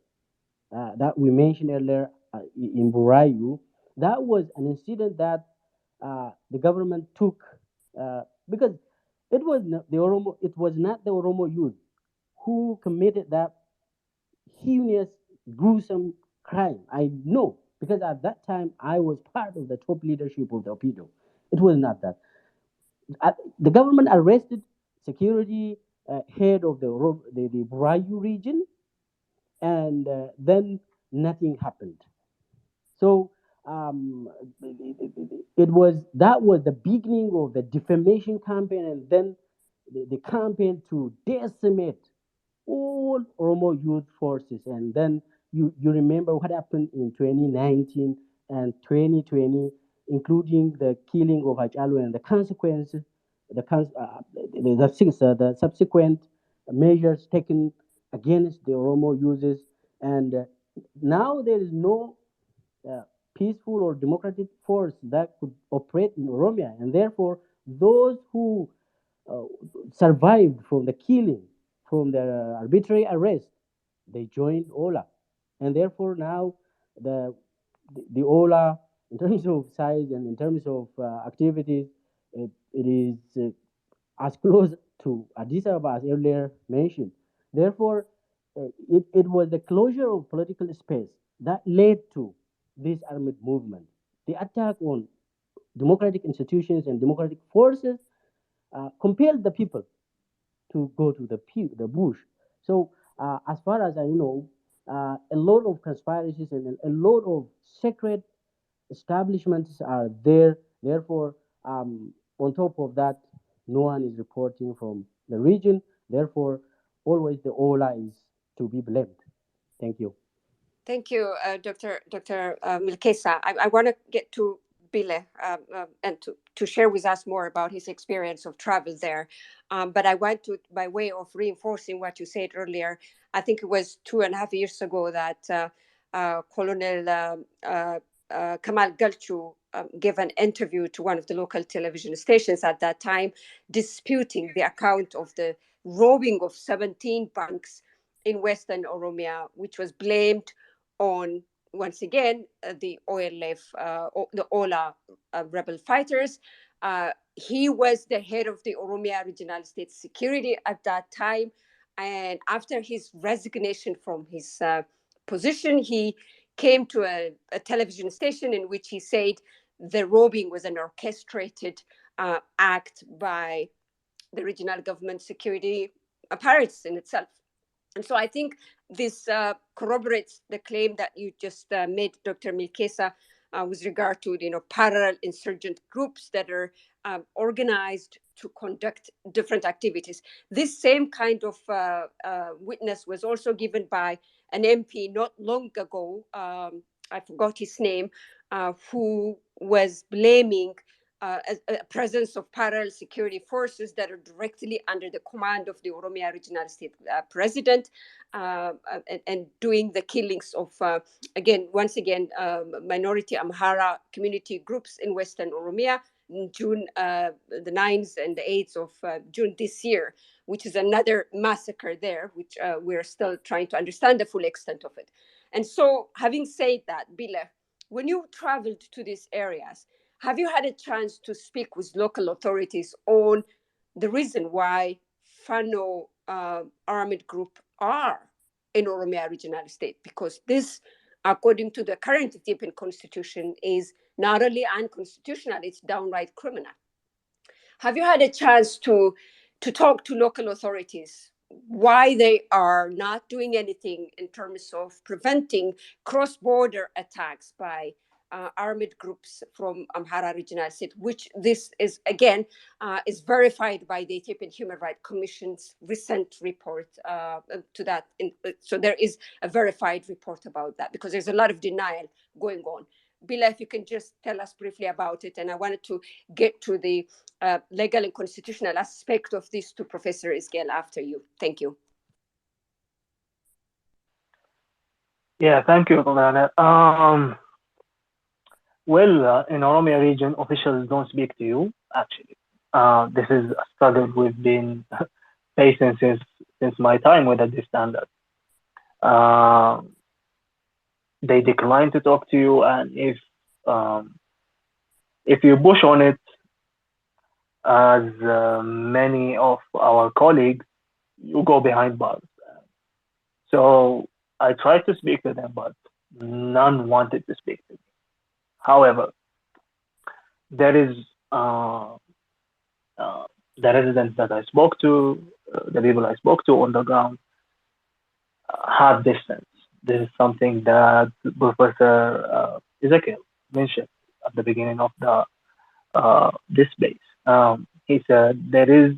that we mentioned earlier in Burayu, that was an incident that the government took because it was not the Oromo youth who committed that heinous, gruesome crime. I know because at that time I was part of the top leadership of the Opido. It was not that. The government arrested security head of the Burayu region, and then nothing happened. So it was that was the beginning of the defamation campaign, and then the campaign to decimate all Oromo youth forces. And then you remember what happened in 2019 and 2020, including the killing of Hachalu and the consequences the subsequent measures taken against the Oromo users, and now there is no uh, peaceful or democratic force that could operate in Oromia, and therefore those who uh, survived from the killing, from the arbitrary arrest, they joined Ola, and therefore now the the Ola, in terms of size and in terms of activities, it is as close to Addis Ababa as earlier mentioned. Therefore, it was the closure of political space that led to this armed movement. The attack on democratic institutions and democratic forces compelled the people to go to the bush. So, as far as I know, a lot of conspiracies and a lot of secret establishments are there. Therefore, on top of that, no one is reporting from the region. Therefore, always the Ola is to be blamed. Thank you. Thank you, Dr. Milkesa. I want to get to Bile and to share with us more about his experience of travel there. But I want to, by way of reinforcing what you said earlier, I think it was 2.5 years ago that Colonel Kamal Galchu gave an interview to one of the local television stations at that time, disputing the account of the robbing of 17 banks in Western Oromia, which was blamed on once again the OLF, the Ola rebel fighters. He was the head of the Oromia Regional State Security at that time, and after his resignation from his position, he came to a television station in which he said the robbing was an orchestrated act by the regional government security apparatus in itself. And so I think this corroborates the claim that you just made, Dr. Milkesa, with regard to parallel insurgent groups that are organized to conduct different activities. This same kind of witness was also given by an MP not long ago. I forgot his name, who was blaming a presence of parallel security forces that are directly under the command of the Oromia Regional State President, and doing the killings of, once again, minority Amhara community groups in Western Oromia in June, the 9th and the 8th of June this year, which is another massacre there, which we're still trying to understand the full extent of it. And so, having said that, Bila, when you traveled to these areas, have you had a chance to speak with local authorities on the reason why Fano armed group are in Oromia regional state? Because this, according to the current Ethiopian constitution, is not only unconstitutional, it's downright criminal. Have you had a chance to talk to local authorities why they are not doing anything in terms of preventing cross-border attacks by armed groups from Amhara regional state, which this is again is verified by the Ethiopian Human Rights Commission's recent report to that. So there is a verified report about that because there's a lot of denial going on. Bila, if you can just tell us briefly about it, and I wanted to get to the legal and constitutional aspect of this to Professor Isgel after you. Thank you. Yeah, thank you, Lana. Well, in Oromia region, officials don't speak to you, actually. This is a struggle we've been facing since my time with the standard. Uh, they decline to talk to you, and if you push on it, as many of our colleagues, you go behind bars. So I tried to speak to them, but none wanted to speak to me. However, there is uh, the residents that I spoke to, the people I spoke to on the ground, have this sense. This is something that Professor Ezekiel mentioned at the beginning of this base. He said there is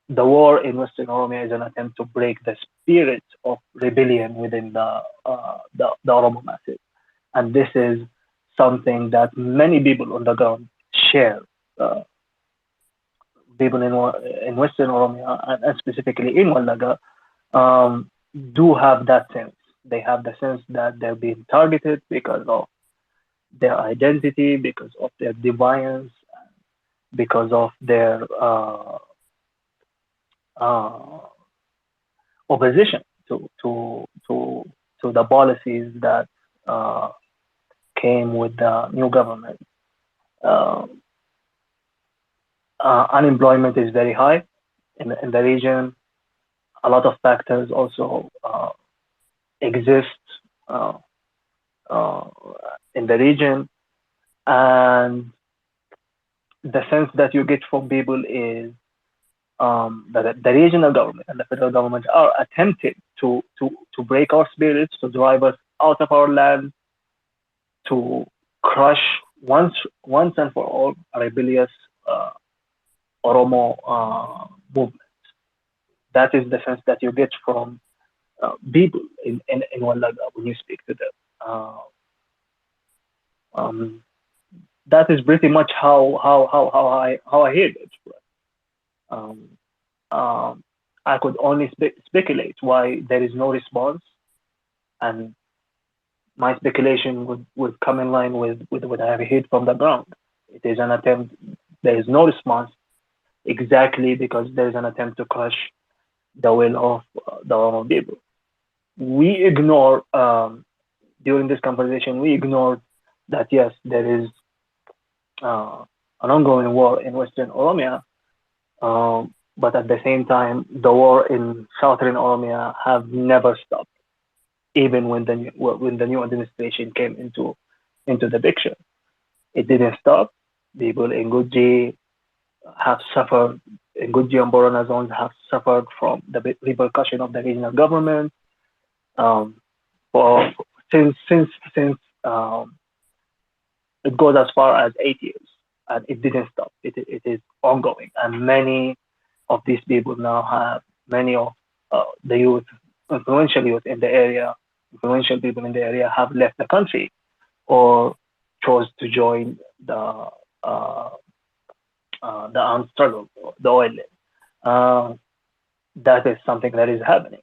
the war in Western Oromia is an attempt to break the spirit of rebellion within the Oromo masses, and this is something that many people on the ground share. Uh, people in Western Oromia and specifically in Wallaga um, do have that sense. They have the sense that they're being targeted because of their identity, because of their defiance, because of their uh, opposition to the policies that uh, came with the new government. Uh, Unemployment is very high in the region. A lot of factors also exist uh, uh, in the region, and the sense that you get from people is that the regional government and the federal government are attempting to break our spirits, to drive us out of our land, to crush once and for all a rebellious uh, Oromo movement. That is the sense that you get from people in Wallaga when you speak to them. Um, that is pretty much how I hear it. Um, um, I could only speculate why there is no response, and my speculation would come in line with what I have heard from the ground. It is an attempt. There is no response exactly because there is an attempt to crush the will of the Oromo people. We ignore during this conversation. We ignored that yes, there is uh, an ongoing war in Western Oromia, but at the same time, the war in Southern Oromia have never stopped, even when the new administration came into the picture. It didn't stop. People in Guji have suffered, in Guji and Borona zones have suffered from the repercussion of the regional government. Um, for since um, it goes as far as 8 years, and it didn't stop. It is ongoing, and many of these people now have many of the youth, influential youth in the area, influential people in the area have left the country or chose to join uh, the armed struggle, the oil. Uh, that is something that is happening.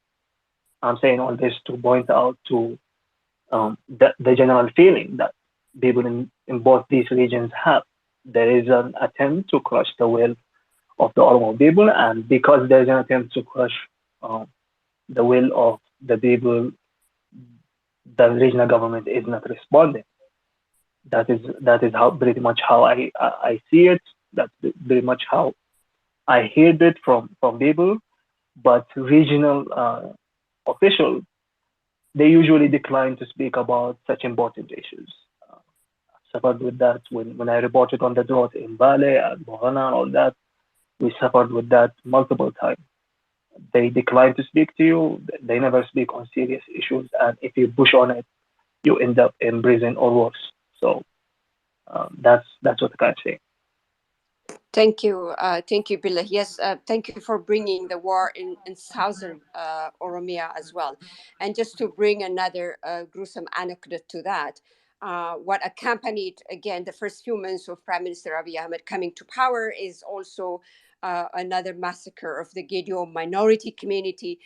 I'm saying all this to point out to the general feeling that people in both these regions have. There is an attempt to crush the will of the Oromo people, and because there is an attempt to crush um, the will of the people, the regional government is not responding. That is how pretty much how I see it. That's pretty much how I heard it from people. But regional officials, they usually decline to speak about such important issues. Uh, Suffered with that when I reported on the drought in Bale and Mohana and all that. We suffered with that multiple times. They decline to speak to you. They never speak on serious issues, and if you push on it, you end up in prison or worse. So that's what I can say. Thank you, Billah. Yes, thank you for bringing the war in southern Oromia as well. And just to bring another gruesome anecdote to that, what accompanied again the first few months of Prime Minister Abiy Ahmed coming to power is also another massacre of the Gedio minority community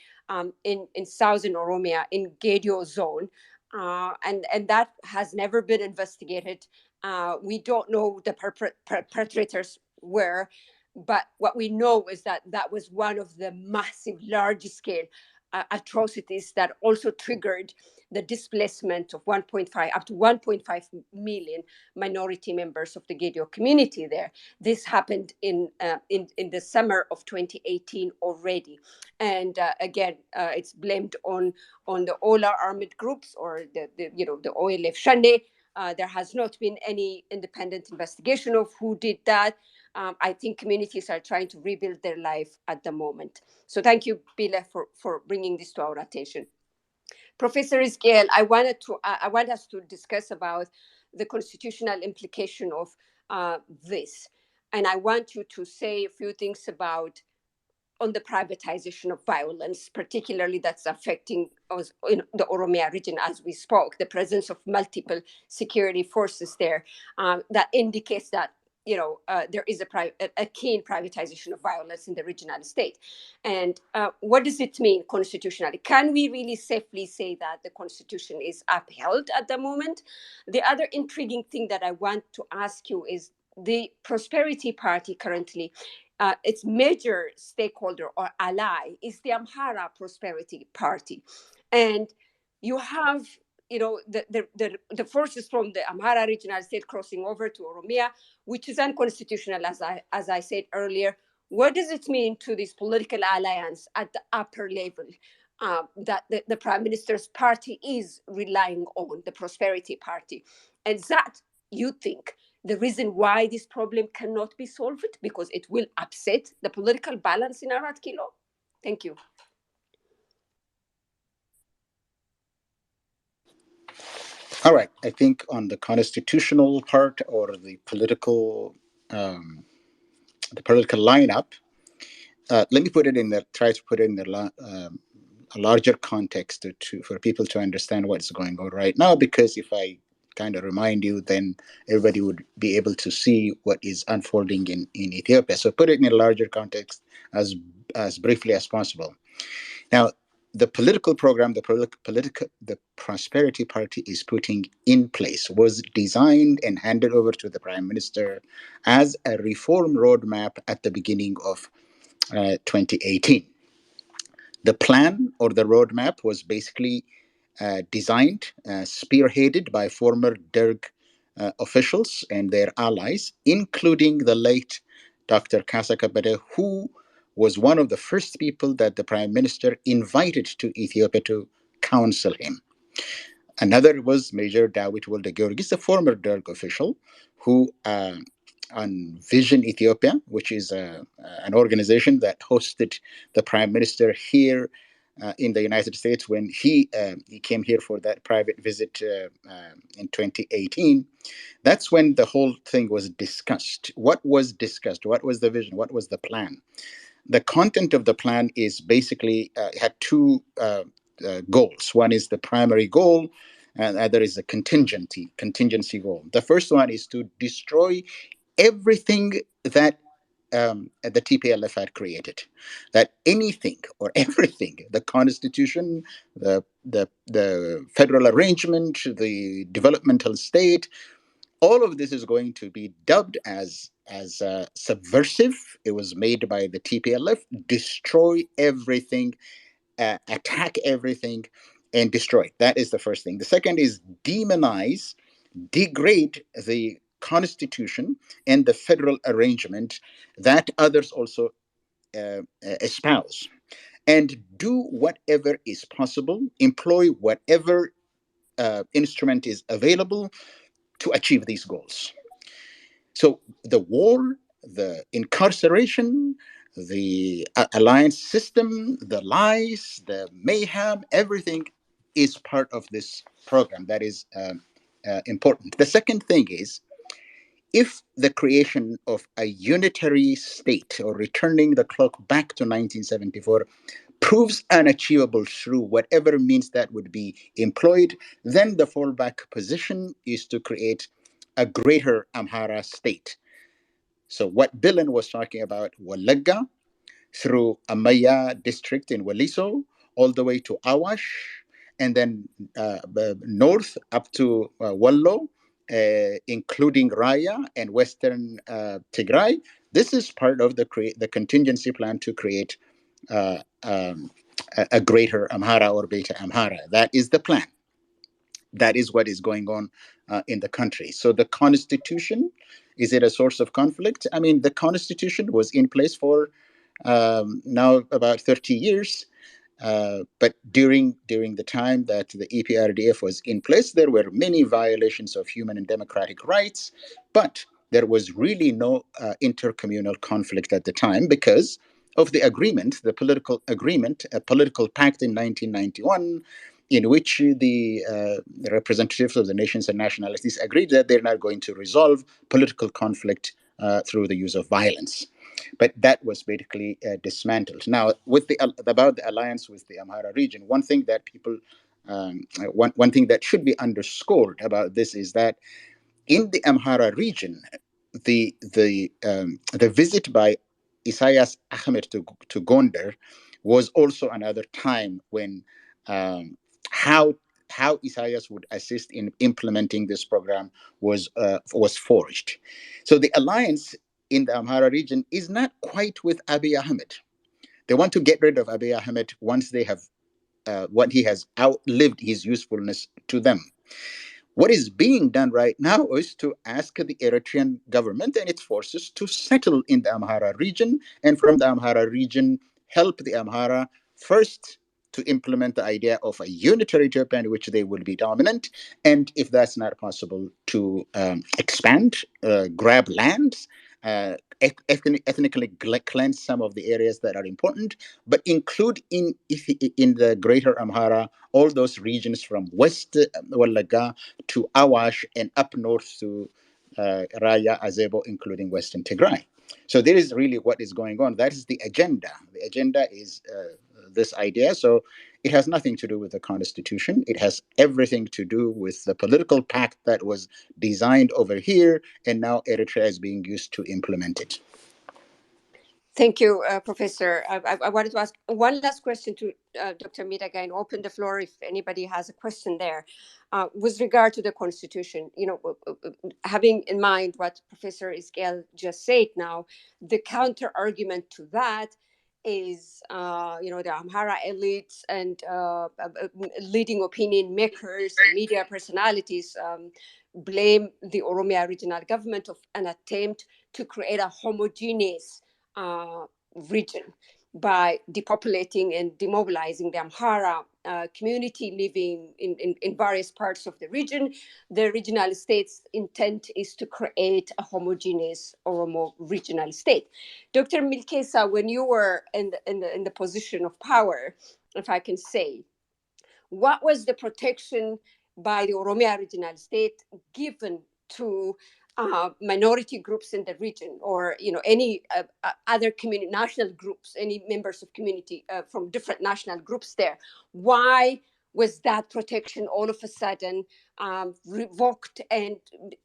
in southern Oromia in Gedio zone, and that has never been investigated. We don't know the perpetrators were, but what we know is that that was one of the massive, large scale atrocities that also triggered the displacement of 1.5 up to 1.5 million minority members of the Gedio community there. This happened in the summer of 2018 already, and again, it's blamed on the Ola armed groups or the OLF Shande. There has not been any independent investigation of who did that. I think communities are trying to rebuild their life at the moment. So thank you, Bila, for bringing this to our attention. Professor Isgail, I want us to discuss about the constitutional implication of this, and I want you to say a few things about on the privatization of violence, particularly that's affecting us in the Oromia region as we spoke, the presence of multiple security forces there that indicates that there is a keen privatization of violence in the regional state. And what does it mean constitutionally? Can we really safely say that the constitution is upheld at the moment? The other intriguing thing that I want to ask you is the Prosperity Party currently, its major stakeholder or ally is the Amhara Prosperity Party. And you have the forces from the Amhara regional state crossing over to Oromia, which is unconstitutional, as I said earlier. What does it mean to this political alliance at the upper level that the prime minister's party is relying on, the Prosperity Party? And that, you think, the reason why this problem cannot be solved because it will upset the political balance in Arat Kilo? Thank you. All right. I think on the constitutional part or um, the political lineup, let me put it in the try to put it in a larger context for people to understand what's going on right now. Because if I kind of remind you, then everybody would be able to see what is unfolding in Ethiopia. So put it in a larger context as briefly as possible. Now, the political program, the Prosperity Party is putting in place was designed and handed over to the Prime Minister as a reform roadmap at the beginning of 2018. The plan or the roadmap was basically designed, spearheaded by former Derg officials and their allies, including the late Dr. Kasa Kabede, who was one of the first people that the prime minister invited to Ethiopia to counsel him. Another was Major Dawit Wolde Georgis, a former Derg official who, on Vision Ethiopia, which is an organization that hosted the prime minister here in the United States when he came here for that private visit in 2018. That's when the whole thing was discussed. What was discussed? What was the vision? What was the plan? The content of the plan is basically had two goals. One is the primary goal, and the other is a contingency goal. The first one is to destroy everything that the TPLF had created. That anything or everything, the constitution, the federal arrangement, the developmental state, all of this is going to be dubbed as subversive. It was made by the TPLF. Destroy everything, attack everything, and destroy. That is the first thing. The second is demonize, degrade the constitution and the federal arrangement that others also espouse, and do whatever is possible, employ whatever instrument is available to achieve these goals. So the war, the incarceration, the alliance system, the lies, the mayhem, everything is part of this program. That is important. The second thing is, if the creation of a unitary state or returning the clock back to 1974 proves unachievable through whatever means that would be employed, then the fallback position is to create a greater Amhara state. So what Bilan was talking about, Walaga, through Amaya district in Waliso, all the way to Awash, and then north up to Wallo, including Raya and western Tigray. This is part of the contingency plan to create a greater Amhara or Beta Amhara. That is the plan. That is what is going on in the country. So the constitution, is it a source of conflict? I mean, the constitution was in place for now about 30 years. But during the time that the EPRDF was in place, there were many violations of human and democratic rights, but there was really no intercommunal conflict at the time because of the agreement, the political agreement, a political pact in 1991, in which the representatives of the nations and nationalities agreed that they're not going to resolve political conflict through the use of violence. But that was basically dismantled. Now, with about the alliance with the Amhara region, one thing that one thing that should be underscored about this is that in the Amhara region, the visit by Isaias Ahmed to Gondar was also another time when um, how how Isaias would assist in implementing this program was forged. So the alliance in the Amhara region is not quite with Abiy Ahmed. They want to get rid of Abiy Ahmed once they have what he has outlived his usefulness to them. What is being done right now is to ask the Eritrean government and its forces to settle in the Amhara region, and from the Amhara region, help the Amhara first to implement the idea of a unitary Ethiopia in which they will be dominant, and if that's not possible, to expand, grab lands, ethnically cleanse some of the areas that are important, but include in the greater Amhara all those regions from West Wallaga to Awash and up north to Raya, Azebo, including Western Tigray. So there is really what is going on. That is the agenda. The agenda is this idea. So it has nothing to do with the constitution. It has everything to do with the political pact that was designed over here, and now Eritrea is being used to implement it. Thank you, Professor. I wanted to ask one last question to Dr. Miraga and open the floor if anybody has a question there. With regard to the Constitution, having in mind what Professor Iskel just said now, the counter argument to that is, the Amhara elites and leading opinion makers and media personalities blame the Oromia regional government of an attempt to create a homogeneous uh, region by depopulating and demobilizing the Amhara community living in various parts of the region. The regional state's intent is to create a homogeneous Oromo regional state. Dr. Milkesa, when you were in the position of power, if I can say, what was the protection by the Oromia regional state given to minority groups in the region, or any other community national groups, any members of community from different national groups there? Why was that protection all of a sudden revoked, and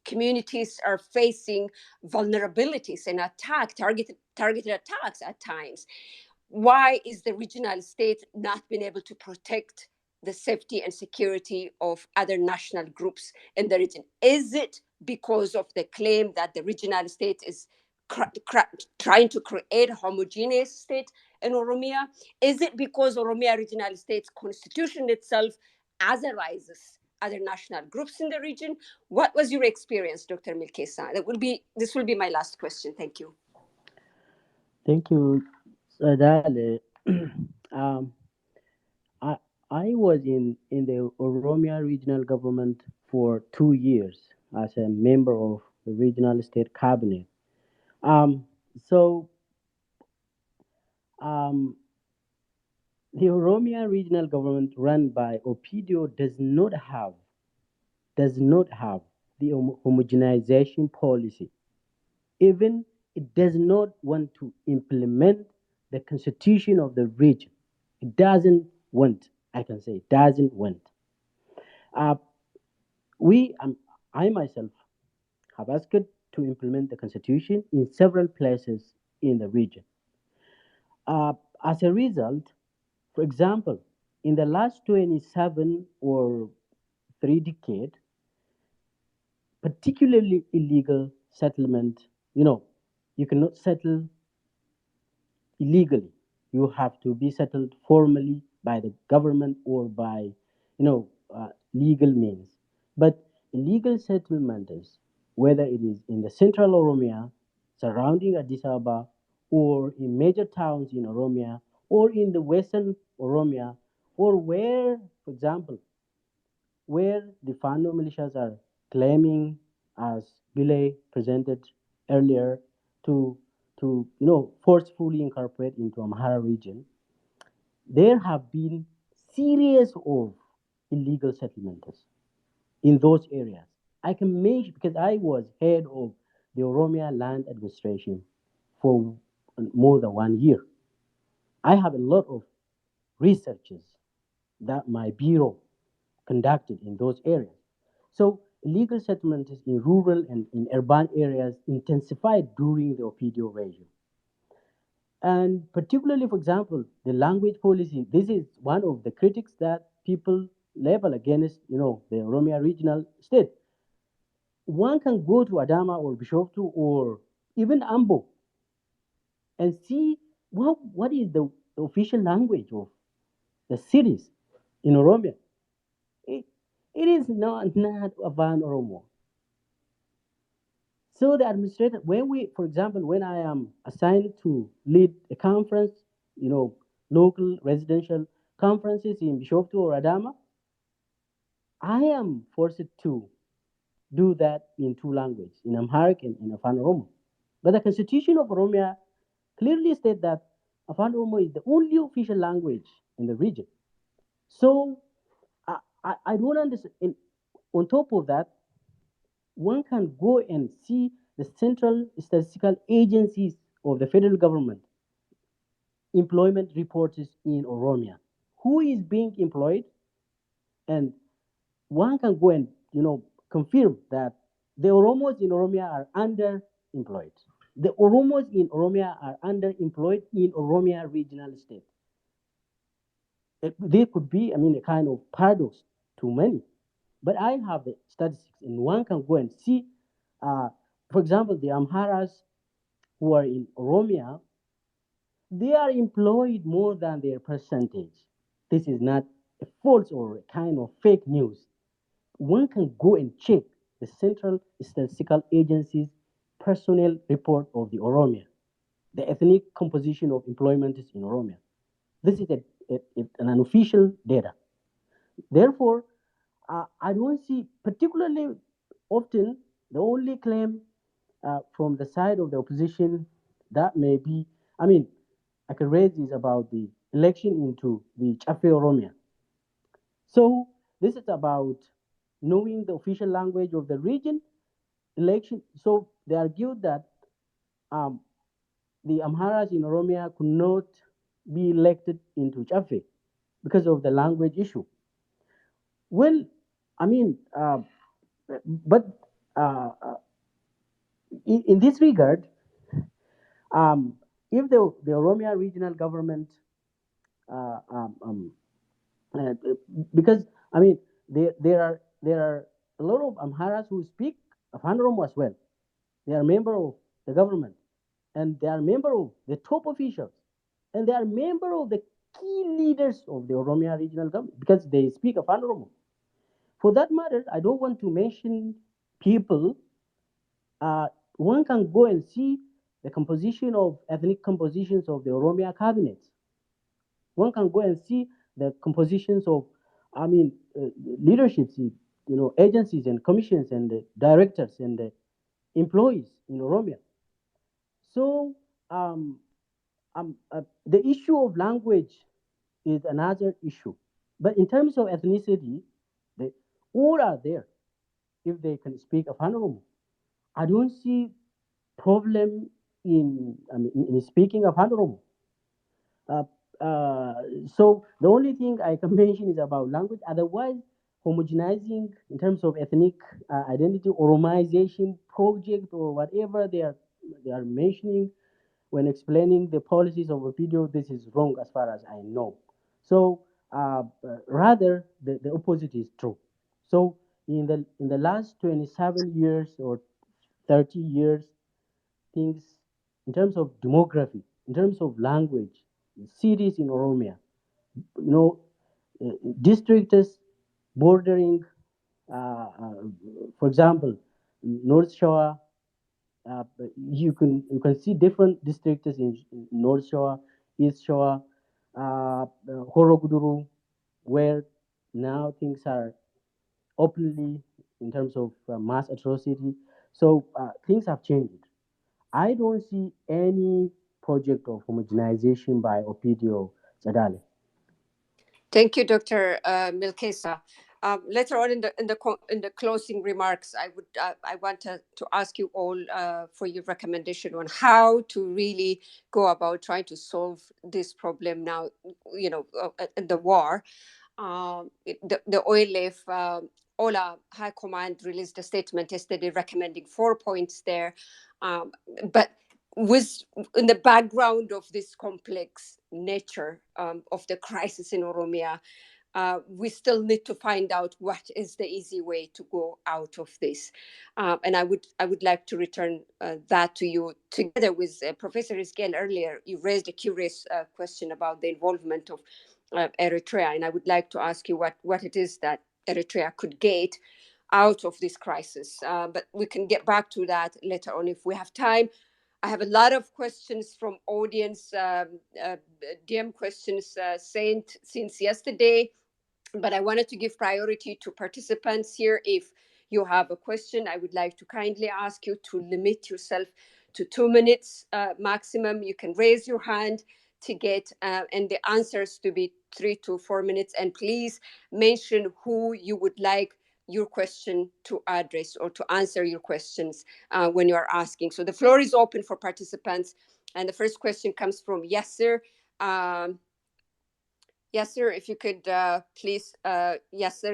communities are facing vulnerabilities and targeted attacks at times? Why is the regional state not been able to protect the safety and security of other national groups in the region? Is it because of the claim that the regional state is trying to create a homogeneous state in Oromia? Is it because Oromia regional state's constitution itself authorizes other national groups in the region? What was your experience, Dr. Milkesa? This will be my last question. Thank you. Thank you, Sadale. um, I I was in the Oromia regional government for 2 years as a member of the regional state cabinet. Um, so um, the Oromia regional government run by Opidio does not have the homogenization policy. Even it does not want to implement the constitution of the region. It doesn't want. I can say it doesn't want. Uh, we, I myself, have asked to implement the constitution in several places in the region. Uh, as a result, for example, in the last 27 or 3 decades, particularly illegal settlement, you cannot settle illegally. You have to be settled formally by the government or by, legal means. But illegal settlements, whether it is in the central Oromia, surrounding Addis Ababa, or in major towns in Oromia, or in the western Oromia, or where, for example, where the Fano militias are claiming, as Bile presented earlier, to forcefully incorporate into Amhara region, there have been series of illegal settlements in those areas. I can mention because I was head of the Oromia Land Administration for more than 1 year. I have a lot of researches that my bureau conducted in those areas. So illegal settlements in rural and in urban areas intensified during the Opidio regime. And particularly, for example, the language policy, this is one of the critics that people level against, the Oromia regional state. One can go to Adama or Bishoftu or even Ambo and see what is the official language of the cities in Oromia. It, it is not Avan Oromo. So the administrator, for example, when I am assigned to lead a conference, local residential conferences in Bishoftu or Adama, I am forced to do that in two languages, in Amharic and in Afan Oromo. But the Constitution of Oromia clearly states that Afan Oromo is the only official language in the region. So I don't understand. On top of that, one can go and see the central statistical agencies of the federal government employment reports in Oromia. Who is being employed? And one can go and confirm that the Oromos in Oromia are underemployed. The Oromos in Oromia are underemployed in Oromia regional state. There could be, a kind of paradox to many. But I have the statistics, and one can go and see, for example, the Amharas who are in Oromia, they are employed more than their percentage. This is not a false or a kind of fake news. One can go and check the Central Statistical Agency's personnel report of the Oromia, the ethnic composition of employment in Oromia. This is an unofficial data. Therefore, I don't see, particularly often, the only claim from the side of the opposition that may be, I can raise is about the election into the Chafe Oromia. So this is about knowing the official language of the region, election. So they argued that um, the Amharas in Oromia could not be elected into Chafe because of the language issue. Well, I mean, but in this regard, um, if the Oromia regional government, uh, um, um, uh, because there are a lot of Amharas who speak Afan Oromo as well. They are member of the government, and they are member of the top officials, and they are member of the key leaders of the Oromia regional government because they speak Afan Oromo. For that matter, I don't want to mention people. One can go and see the composition of ethnic compositions of the Oromia cabinets. One can go and see the compositions of, leaderships, agencies and commissions and directors and employees in Oromia. So the issue of language is another issue. But in terms of ethnicity, they all are there if they can speak Afan Oromo. I don't see problem in speaking Afan Oromo. Uh, so the only thing I can mention is about language. Otherwise, homogenizing in terms of ethnic identity, Oromization project or whatever they are mentioning when explaining the policies of a video, this is wrong as far as I know. So rather, the opposite is true. So in the last 27 years or 30 years, things in terms of demography, in terms of language, cities in Oromia, you know, districts bordering, for example, North Shore. You can see different districts in North Shore, East Shore, Horoguduru, where now things are openly in terms of mass atrocity. So things have changed. I don't see any project of homogenization by Opidio Sadale. Thank you, Dr. Milkesa. Later on in the closing remarks, I want to ask you all for your recommendation on how to really go about trying to solve this problem now. In the war, the OLF OLA High Command released a statement yesterday recommending 4 points there. But with in the background of this complex nature of the crisis in Oromia, we still need to find out what is the easy way to go out of this. And I would like to return that to you. Together with Professor Iskel earlier, you raised a curious question about the involvement of Eritrea, and I would like to ask you what it is that Eritrea could get out of this crisis. But we can get back to that later on if we have time. I have a lot of questions from audience, DM questions sent since yesterday, but I wanted to give priority to participants here. If you have a question, I would like to kindly ask you to limit yourself to 2 minutes maximum. You can raise your hand to get and the answers to be 3 to 4 minutes. And please mention who you would like your question to address or to answer your questions when you are asking. So the floor is open for participants. And the first question comes from Yasser. Yes, sir. If you could please, yes, sir.